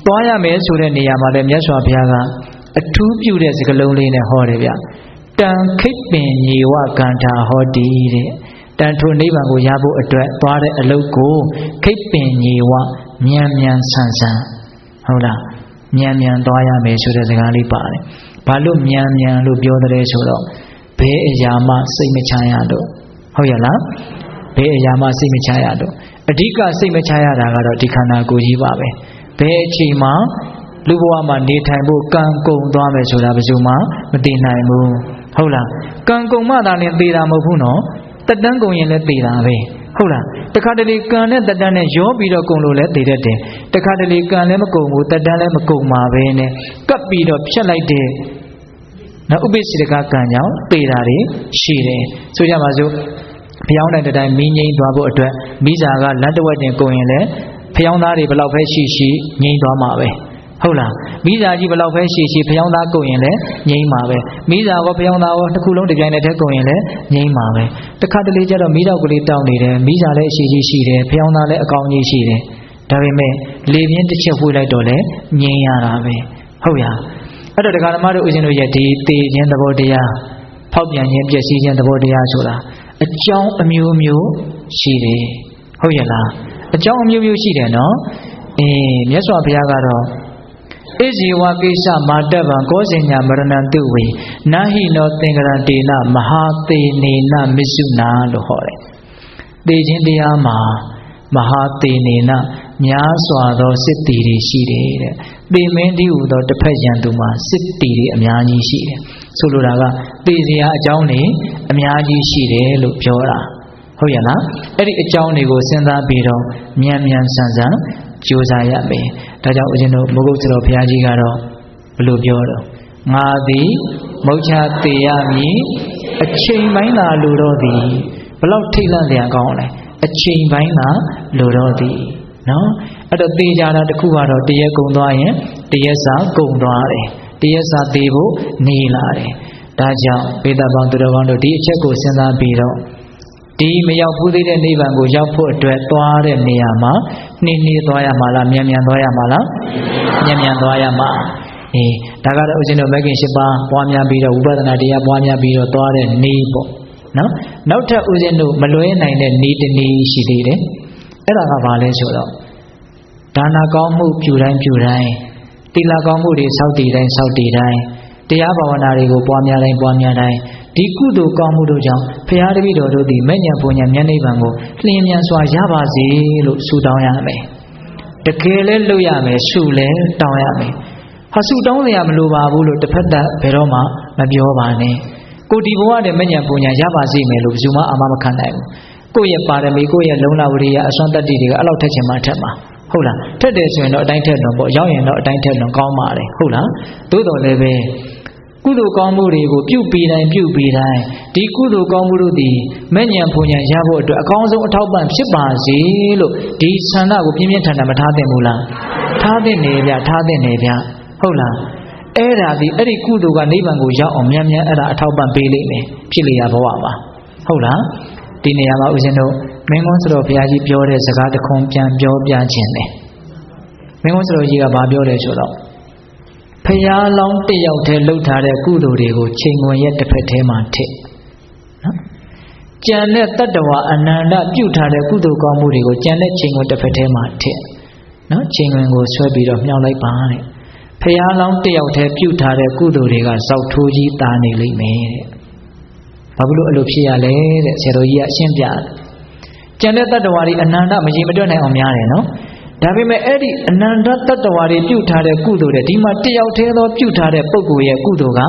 သွားရမယ်ဆိုတဲ့နေရာမှာလည်းမြတ်စွာဘုရားကအထူးပြုတဲ့စကားလုံးလေးနဲ့ဟောတယ်ဗျတံခိပ္ပင်ညေဝကန္တာဟောတိတဲ့တန်ထိုနိဗ္ဗာန်ကိုရဖို့အတွက်သွားတဲ့အလုပ်ကိုခိပ္ပင်ညေဝမြန်မြန်ဆန်ဆန်ဟုတ်လားမြန်မြန်သွားရမယ်ဆိုတဲ့စကားလေးပါတယ်ဘာလို့မြန်မြန်လို့ပြောတယ်ဆိုတော့ဘယ်အရာမှစိတ်မချရတော့ဟုတ်ရလားဘယ်အရာမှစိတ်မချရတော့အဓိကစိတ်မချရတာကတော့ဒီခန္ဓာကိုယ်ကြီးပါပဲဘယ်အချိန်မှလူဘဝမှာနေထိုင်ဖို့ကံကုန်သွားမယ်ဆိုတာဘယ်သူမှမသိနိုင်ဘူးဟုတ်လားကံကုန်မှသာလည်းသိတာမဟုတ်ဘူးနော်တက်တန်းကုန်ရင်လည်းသိတာပဲဟုတ်လားတခါတလေကံနဲ့တက်တန်းနဲ့ရောပြီးတော့ကုန်လို့လည်းသိတတ်တယ်တခါတလေကံလည်းမကုန်ဘူးတက်တန်းလည်းမကုန်ပါပဲနဲ့ကပ်ပြီးတော့ဖြတ်လိုက်တဲ့နောက်ဥပိ္ပစေတကကံကြောင့်သိတာတွေရှိတယ်ဆိုကြပါစို့ဖျောင်းတဲ့တိုင်းမီးငိမ့်သွားဖို့အတွက်မိစာကလတ်တဝက်တင်ကုန်ရင်လည်းဖျောင်းသားတွေဘယ်လောက်ပဲရှိငိမ့်သွားမှာပဲဟုတ်လားမိစာကြီးဘယ်လောက်ပဲရှိဖျောင်းသားကုန်ရင်လည်းငိမ့်မှာပဲမိစာရောဖျောင်းသားရောတစ်ခုလုံးတစ်ပြိုင်တည်းကုန်ရင်လည်းငိမ့်မှာပဲတခါတလေကျတော့မိတော့ကလေးတောင်းနေတယ်မိစာလည်းအရှိကြီးရှိတယ်ဖျောင်းသားလည်းအကောင်ကြီးရှိတယ်ဒါပေမဲ့လေပြင်းတစ်ချက်ဝှေ့လိုက်တော့လည်းငိမ့်ရတာပဲဟုတ်ရအဲ့တော့ဒကာဓမ္မတို့ဦးဇင်းတို့ရဲ့ဒီတေခြင်းသဘောတရားဖောက်ပြန်ခြင်းပျက်စီးခြင်းသဘောတရားဆိုတာအကြောင်းအမျိုးမျိုးရှိတယ်ဟုတ်ရဲ့လားအကြောင်းအမျိုးမျိုးရှိတယ်နော်မြတ်စွာဘုရားကတော့ဣဇေဝကိစ္စမာတဗံကောဇေညာမရဏံတုဝေနာဟိနောသင်္ကရတေနမဟာသေနေနမစ္ဆုနာလို့ဟောတယ်သေခြင်းတရားမှာမဟာသေနေနများစွာသောစစ်တီတွေရှိတယ်တဲ့သေမင်းတည်းဟူသောတစ်ဖက်ရန်သူမှာစစ်တီတွေအများကြီးရှိတယ်ဆိုလိုတာကသေစရာအကြောင်းတွေအများကြီးရှိတယ်လို့ပြောတာဟုတ်ရဲ့လားအဲ့ဒီအကြောင်းတွေကိုစဉ်းစားပြီးတော့မြန်မြန်ဆန်ဆန်ကြိုးစားရမယ်ဒါကြောင့်ဦးဇင်းတို့မိုးကုတ်စတော်ဘုရားကြီးကတော့ဘယ်လိုပြောတော့ငါသည်မုတ်ချသေရမည်အချိန်ပိုင်းသာလိုတော့သည်ဘလောက်ထိတ်လန့်စရာကောင်းလဲအချိန်ပိုင်းသာလိုတော့သည်နော်အဲ့တော့သေကြတာတခုကတော့တရက်ကုန်သွားရင်တရက်စာကုန်သွားတယ်တရက်စာသေဖို့နေလာတယ်ဒါကြောင့်ပေတပေါင်းသူတော်ကောင်းတို့ဒီအချက်ကိုစဉ်းစားပြီးတော့ဒီမရောက်ဘူးသေးတဲ့နိဗ္ဗာန်ကိုရောက်ဖို့အတွက်သွားတဲ့နေရာမှာနှင်းနှီးသွားရမှာလားမြန်မြန်သွားရမှာလားမြန်မြန်သွားရမှာဒါကတော့ဦးဇင်းတို့မဂ်ခင်၈ပါးပွားများပြီးတော့ဝိပဿနာတရားပွားများပြီးတော့သွားတဲ့နည်းပေါ့နော်နောက်ထပ်ဦးဇင်းတို့မလွဲနိုင်တဲ့နည်းတစ်နည်းရှိသေးတယ်အဲ့ဒါကဘာလဲဆိုတော့ဒါနကောင်းမှုပြုတိုင်းသီလကောင်းမှုတွေစောင့်တည်တိုင်း တရားဘာဝနာတွေကိုပွားများတိုင်းဒီကုသိုလ်ကောင်းမှုတို့ကြောင့်ဘုရားတပည့်တော်တို့သည်မဲ့ညာဘုံညာမျက်နှိပ်ပံကိုလျင်မြန်စွာရပါစေလို့ဆုတောင်းရမယ်တကယ်လဲလုပ်ရမယ်ဆုလဲတောင်းရမယ်ဟာဆုတောင်းရမလိုပါဘူးလို့တစ်ဖက်သက်ဘယ်တော့မှမပြောပါနဲ့ကိုဒီဘဝနဲ့မဲ့ညာဘုံညာရပါစေမယ်လို့ဘယ်သူမှအာမမခံနိုင်ဘူးကိုယ့်ရဲ့ပါရမီကိုယ့်ရဲ့လုံလဝရိယအစွမ်းတတ္တိတွေကအဲ့လောက်ထက်ချင်မှထက်မှာဟုတ်လားထက်တယ်ဆိုရင်တော့အတိုင်းထက်လွန်ပေါ့ရောက်ရင်တော့အတိုင်းထက်လွန်ကောင်းပါတယ်ဟုတ်လားသို့တော်လည်းပဲကုသိုလ်ကောင်းမှုတွေကိုပြုပြီးတိုင်းဒီကုသိုလ်ကောင်းမှုတို့သည်မဲ့ညာဘုံညာရဖို့အတွက်အကောင်းဆုံးအထောက်ပံ့ဖြစ်ပါစေလို့ဒီဆန္ဒကိုပြင်းပြင်းထန်ထန်မထားသင့်ဘူးလားထားသင့်နေဗျဟုတ်လားအဲ့ဒါဒီအဲ့ဒီကုသိုလ်ကနိဗ္ဗာန်ကိုရောက်အောင်မြန်အဲ့ဒါအထောက်ပံ့ပေးလိမ့်မယ်ဖြစ်လျာဘဝမှာဟုတ်လားဒီနေရာမှာဦးဇင်းတို့မင်းကုန်းစတော်ဘုရားကြီးပြောတဲ့စကားတစ်ခုပြန်ပြောပြခြင်းတယ်မင်းကုန်းစတော်ကြီးကဘာပြောတယ်ဆိုတော့ဖရာလောင်းတစ်ယောက်တည်းလှုပ်ထားတဲ့ကုသိုလ်တွေကိုချိန်ခွင်ရဲ့တစ်ဖက်ထဲမှာထည့်နော်ကြံတဲ့တတ္တဝါအနန္တပြုထားတဲ့ကုသိုလ်ကောင်းမှုတွေကိုကြံတဲ့ချိန်ခွင်တစ်ဖက်ထဲမှာထည့်နော်ချိန်ခွင်ကိုဆွဲပြီးတော့မြှောက်လိုက်ပါတဲ့ဖရာလောင်းတစ်ယောက်တည်းပြုထားတဲ့ကုသိုလ်တွေကဇောက်ထိုးကြီးတာနေလိမ့်မယ်တဲ့ဘာလို့အဲ့လိုဖြစ်ရလဲတဲ့ဆရာတော်ကြီးကအရှင်းပြတယ်ကြံတဲ့တတ္တဝါတွေအနန္တမရေမတွက်နိုင်အောင်များတယ်နော်ဒါပေမဲ့အဲ့ဒီအနန္တတတ္တဝါတွေပြုထားတဲ့ကုသိုလ်တွေဒီမှာတယောက်တည်းသောပြုထားတဲ့ပုဂ္ဂိုလ်ရဲ့ကုသိုလ်က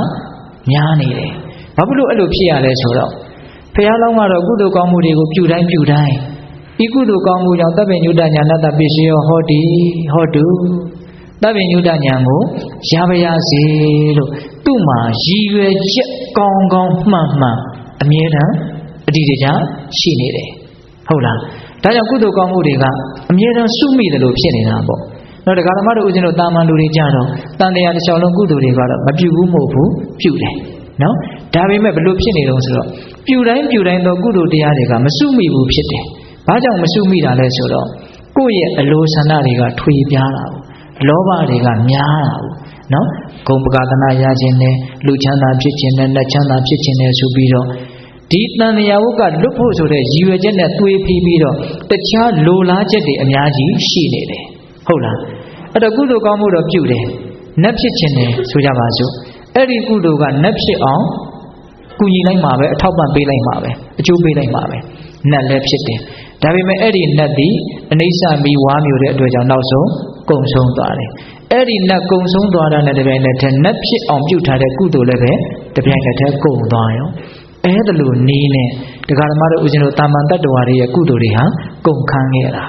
များနေတယ်ဘာလို့အဲ့လိုဖြစ်ရလဲဆိုတော့ဘုရားလောင်းကတော့ကုသိုလ်ကောင်းမှုတွေကိုပြုတိုင်းဒီကုသိုလ်ကောင်းမှုကြောင့်သဗ္ဗညုတညာနတ္တပိစိယောဟောတုသဗ္ဗညုတညာကိုရပါရစေလို့သူ့မှာရည်ရွယ်ချက်ကောင်းမှန်အမြဲတမ်းအတ္တိတကြရှိနေတယ်ဟုတ်လားဒါကြောင့်ကုသိုလ်ကောင်းမှုတွေကအမြဲတမ်းစုမိတယ်လို့ဖြစ်နေတာပေါ့တော့တရားဓမ္မတို့ဦးဇင်းတို့တာမန်လူတွေကြတော့တန်တရားတစ်လျှောက်လုံးကုသိုလ်တွေကတော့မပြုဘူးမဟုတ်ဘူးပြုတယ်နော်ဒါပေမဲ့ဘလို့ဖြစ်နေတော့ဆိုတော့ပြုတိုင်းသောကုသိုလ်တရားတွေကမစုမိဘူးဖြစ်တယ်ဘာကြောင့်မစုမိတာလဲဆိုတော့ကိုယ့်ရဲ့အလိုဆန္ဒတွေကထွေပြားတာပေါ့လောဘတွေကများတာပေါ့နော်ဂုဏ်ပကာသနာရခြင်းနဲ့လူချမ်းသာဖြစ်ခြင်းနဲ့လက်ချမ်းသာဖြစ်ခြင်းနဲ့ဆိုပြီးတော့ဒီတန်တရားဝုတ်ကလွတ်ဖို့ဆိုတဲ့ရည်ရွယ်ချက်နဲ့တွေးပြီးတော့တခြားလိုလားချက်တွေအများကြီးရှိနေတယ်ဟုတ်လားအဲ့တော့ကုသိုလ်ကောင်းမှုတော့ပြုတယ်နတ်ဖြစ်ခြင်းနဲ့ဆိုကြပါစို့အဲ့ဒီကုသိုလ်ကနတ်ဖြစ်အောင်ကူညီလိုက်မှာပဲအထောက်ပံ့ပေးလိုက်မှာပဲအကျိုးပေးလိုက်မှာပဲနတ်လည်းဖြစ်တယ်ဒါပေမဲ့အဲ့ဒီနတ်သည်အနိစ္စမီဝါမျိုးတဲ့အတွက်ကြောင့်နောက်ဆုံးကုံဆုံးသွားတယ်အဲ့ဒီနတ်ကုံဆုံးသွားတာနဲ့တပြိုင်နက်တည်းနတ်ဖြစ်အောင်ပြုထားတဲ့ကုသိုလ်လည်းပဲတပြိုင်နက်တည်းကုံသွားရောအဲ့ဒါလိုနီးနဲ့တရားဓမ္မတို့ဦးဇင်းတို့တာမန်တတ္တဝါတွေရဲ့ကုသိုလ်တွေဟာကုန်ခန်းခဲ့တာ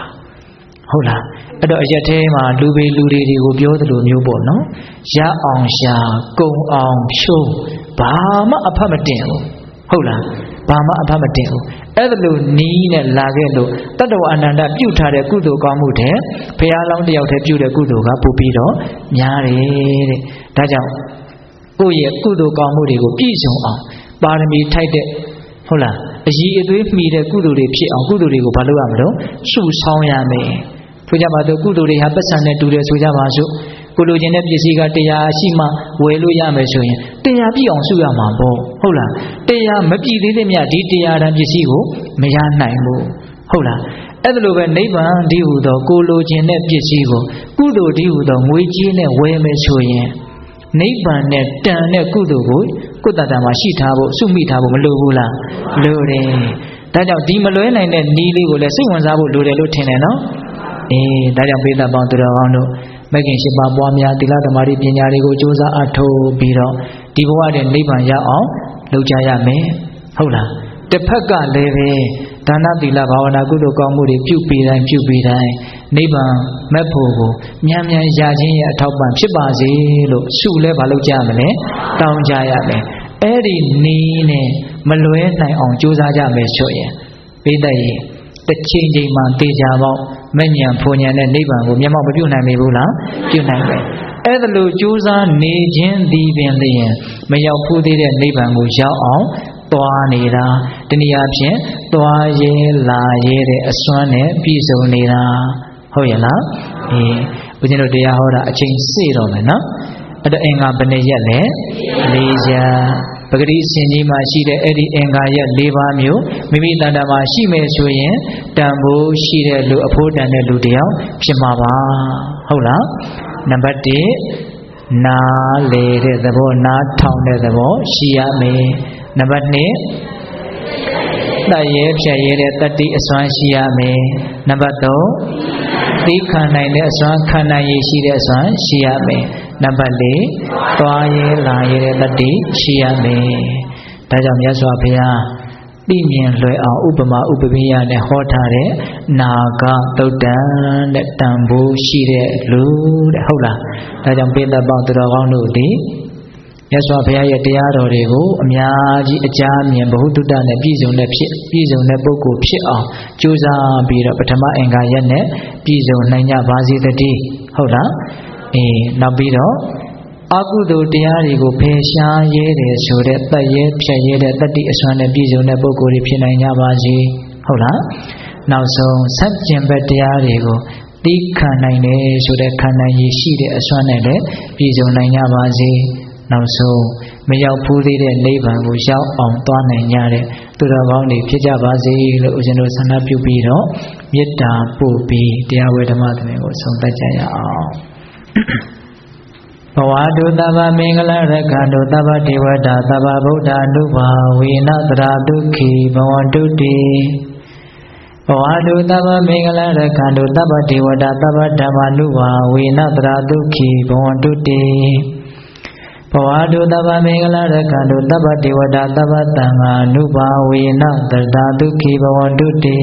ဟုတ်လားအဲ့တော့အရက်ထဲမှာလူတွေကိုပြောသလိုမျိုးပေါ့နော်ရအောင်ရှာကုန်အောင်ဖြိုးဘာမှအဖတ်မတင်ဘူးဟုတ်လားဘာမှအဖတ်မတင်ဘူးအဲ့ဒါလိုနီးနဲ့လာခဲ့လို့တတ္တဝါအနန္တပြုထားတဲ့ကုသိုလ်ကောင်းမှုတဲ့ဘုရားလောင်းတယောက်တည်းပြုတဲ့ကုသိုလ်ကပို့ပြီးတော့များတယ်တဲ့ဒါကြောင့်ကိုယ့်ရဲ့ကုသိုလ်ကောင်းမှုတွေကိုပြည့်စုံအောင်ပါရမီထိုက်တဲ့ဟုတ်လားအည်အသွေးမှီတဲ့ကုသိုလ်တွေဖြစ်အောင်ကုသိုလ်တွေကိုဘာလုပ်ရမလို့စုဆောင်းရမယ်ဆိုကြပါစို့ကုသိုလ်တွေဟာပတ်စံနဲ့တူတယ်ဆိုကြပါစို့ကိုလိုချင်တဲ့ပစ္စည်းကတရားရှိမှဝယ်လို့ရမယ်ဆိုရင်တရားပြည့်အောင်စုရမှာပေါ့ဟုတ်လားတရားမပြည့်သေးတဲ့မြတ်ဒီတရားတန်ပစ္စည်းကိုမရနိုင်ဘူးဟုတ်လားအဲ့ဒါလိုပဲနိဗ္ဗာန်ဒီဟုသောကိုလိုချင်တဲ့ပစ္စည်းကိုကုသိုလ်ဒီဟုသောငွေကြေးနဲ့ဝယ်မယ်ဆိုရင်နိဗ္ဗာန်နဲ့တန်တဲ့ကုသိုလ်ကိုကိုယ်တတ္တမှာရှိထားဖို့စုမိထားဖို့မလိုဘူးလားလိုတယ်ဒါကြောင့်ဒီမလွဲနိုင်တဲ့နီးလေးကိုလည်းစိတ်ဝင်စားဖို့လိုတယ်လို့ထင်တယ်နော်ဒါကြောင့်ပိဋကပေါင်းသူတော်ကောင်းတို့မဂ်ခင်၈ပါးပွားများသီလသမာဓိပညာတွေကိုကြိုးစားအထောက်ပြီးတော့ဒီဘဝတည်းနိဗ္ဗာန်ရအောင်လုပ်ကြရမယ်ဟုတ်လားတစ်ဖက်ကလည်းပဲဒါနသီလဘာဝနာကုသိုလ်ကောင်းမှုတွေပြုပြီးတိုင်းနိဗ္ဗာန်မက်ဖို့ကိုမြန်ရခြင်းရဲ့အထောက်ပံ့ဖြစ်ပါစေလို့ဆုလဲဘာလုပ်ကြမလဲတောင်းကြရမယ်အဲ့ဒီနီးနဲ့မလွဲနိုင်အောင်ကြိုးစားကြမယ်ဆိုရင်ပိဋကရေတစ်ချိန်မှတေချာပေါက်မဉ္ဇဉ်ဖွဉ္ဇဉ်နဲ့နိဗ္ဗာန်ကိုမျက်မှောက်မပြုနိုင်ဘူးလားပြုနိုင်တယ်အဲ့ဒါလိုကြိုးစားနေခြင်းသည်ပင်လျင်မရောက်ဘူးသေးတဲ့နိဗ္ဗာန်ကိုရောက်အောင်သွားနေတာတနည်းအားဖြင့်သွားရဲလာရဲတဲ့အစွမ်းနဲ့ပြည့်စုံနေတာဟုတ်ရဲ့လားဦးဇင်းတို့တရားဟောတာအချိန်စေ့တော့မယ်နော်အဲ့တော့အင်္ဂါဘယ်နှရက်လဲ၄ရက်ပဂတိအစဉ်ကြီးမှာရှိတဲ့အဲ့ဒီအင်္ဂါရက်၄ပါးမျိုးမိမိတဏ္ဍာမှာရှိမယ်ဆိုရင်တန်ဖိုးရှိတဲ့လူအဖို့တန်တဲ့လူတယောက်ဖြစ်မှာပါဟုတ်လားနံပါတ်1 နာလေတဲ့သဘောနားထောင်တဲ့သဘောရှိရမယ်နံပါတ်2တတ်ရဲဖြတ်ရဲတဲ့တတိအစွမ်းရှိရမယ်နံပါတ်3သိခံနိုင်တဲ့အစွမ်းခံနိုင်ရရှိတဲ့အစွမ်းရှိရမယ်နံပါတ်4သွားရဲလာရဲတဲ့တတိရှိရမယ်ဒါကြောင့်မြတ်စွာဘုရားသိမြင်လွယ်အောင်ဥပမာဥပမေယနဲ့ဟောထားတဲ့နာဂသုတ်တံတဲ့တန်ဖိုးရှိတဲ့လူတဲ့ဟုတ်လားဒါကြောင့်ပိဋကပေါင်းသူတော်ကောင်းတို့ဒီမြတ်စွာဘုရားရဲ့တရားတော်တွေကိုအများကြီးအကြမြင်ဘ ഹു တုတ္တနဲ့ပြည့်စုံတဲ့ပုဂ္ဂိုလ်ဖြစ်အောင်ကြိုးစားပြီးတော့ပထမအင်္ဂါရက်နဲ့ပြည့်စုံနိုင်ကြပါစေတည်းဟုတ်လားနောက်ပြီးတော့အကုသိုလ်တရားတွေကိုဖယ်ရှားရဲတယ်ဆိုတဲ့တတ်ရဲဖြတ်ရဲတဲ့တတိအစွမ်းနဲ့ပြည့်စုံတဲ့ပုဂ္ဂိုလ်တွေဖြစ်နိုင်ကြပါစေဟုတ်လားနောက်ဆုံးဆန့်ကျင်ဘက်တရားတွေကိုသိခံနိုင်တယ်ဆိုတဲ့ခံနိုင်ရည်ရှိတဲ့အစွမ်းနဲ့လည်းပြည့်စုံနိုင်ကြပါစေနောက်ဆုံးမရောက်ဘူးသေးတဲ့နိဗ္ဗာန်ကိုရောက်အောင်သွားနိုင်ကြတဲ့သူတော်ကောင်းတွေဖြစ်ကြပါစေလို့ဦးဇင်းတို့ဆန္ဒပြုပြီးတော့မေတ္တာပို့ပြီးတရားဝေဓမ္မသဘင်ကိုဆုံးသတ်ကြရအောင်ဘဝတုသဗ္ဗမင်္ဂလရက္ခဏုသဗ္ဗဒေဝတာသဗ္ဗဗုဒ္ဓ ानु ဘာဝေနတရာဒုက္ခိဘဝန္တုတိဘဝတုသဗ္ဗမင်္ဂလရက္ခဏုသဗ္ဗဒေဝတာသဗ္ဗဓမ္မာနုဘာဝေနတရာဒုက္ခိဘဝန္တုတိဘဝတုသဗ္ဗမင်္ဂလရက္ခဏုသဗ္ဗဒေဝတာသဗ္ဗသံဃာနုဘာဝေနတရာဒုက္ခိဘဝန္တုတိ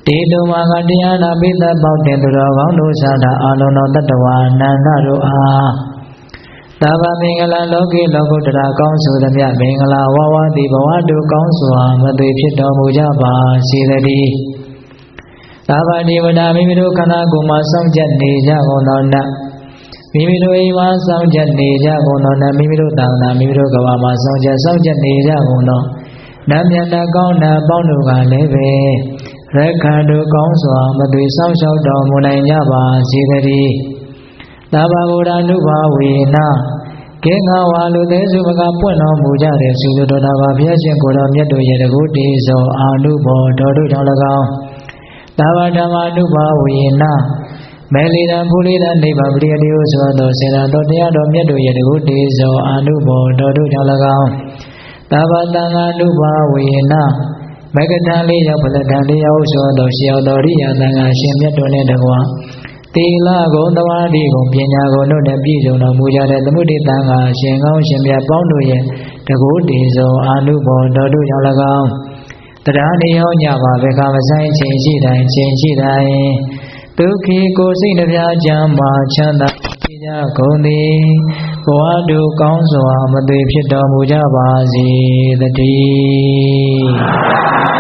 တေတုမာကတရားနာပိသပေါတဲ့သူတော်ကောင်းတို့သာသာအလုံးတော်တတ္တဝါနန္ဒတို့အားသဗ္ဗမင်္ဂလာလောကေလောကုတ္တရာကောင်းဆိုသမျှမင်္ဂလာဝဝတိဘဝတုကောင်းစွာမသွေဖြစ်တော်မူကြပါစေတည်းသဗ္ဗဒေဝတာမိမိတို့ခန္ဓာကိုယ်မှာစောင့်ကြနေကြကုန်သောနတ်မိမိတို့အိမ်မှာစောင့်ကြနေကြကုန်သောနတ်မိမိတို့သာသနာမိမိတို့ကဘာမှာစောင့်ကြနေကြကုန်သောနတ်မြတ်ကောင်းနာပေါင်းတို့ကလည်းပဲရက္ခဏုကောင်းစွာမသွေဆောင်လျှောက်တော်မူနိုင်ကြပါစေတည်းသဗ္ဗဗုဒ္ဓ ानु ဘာဝေနကေငါဝါလူသေးစုမကပွင့်တော်မူကြတဲ့သုလူတော်တာဘာဘုရားရှင်ကိုယ်တော်မြတ်တို့ရဲ့တကုတေဇောအာနုဘောတော်တို့ကြောင့်၎င်းသဗ္ဗဓမ္မာနုဘာဝေနမေလီတံဖူလီတံနိဗ္ဗာန်ပရိယတိဟုဆိုသောစေတတော်တရားတော်မြတ်တို့ရဲ့တကုတေဇောအာနုဘောတော်တို့ကြောင့်၎င်းသဗ္ဗသံဃာနုဘာဝေနမဂ္ဂတံလေးရောက်ဖလတံလေးရောက်ဆိုသောရှေယောတော်ရိယသံဃာရှင်မြတ်တို့နဲ့တကွာသီလဂုဏ်သဝါဒီဂုဏ်ပညာဂုဏ်တို့နဲ့ပြည့်စုံတော်မူကြတဲ့သမုဒိသံဃာရှင်ကောင်းရှင်မြတ်ပေါင်းတို့ရဲ့တကုတေဇောအာနုဘောတော်တို့ကြောင့်၎င်းတရားနေရောညပါဘကမဆိုင်ချိန်ရှိတိုင်းဒုက္ခိကိုစိတ်နှပြချမ်းမာချမ်းသာကြကုန်သည်ဘဝတုကောင်းစွာမသွေဖြစ်တော်မူကြပါစေတည်း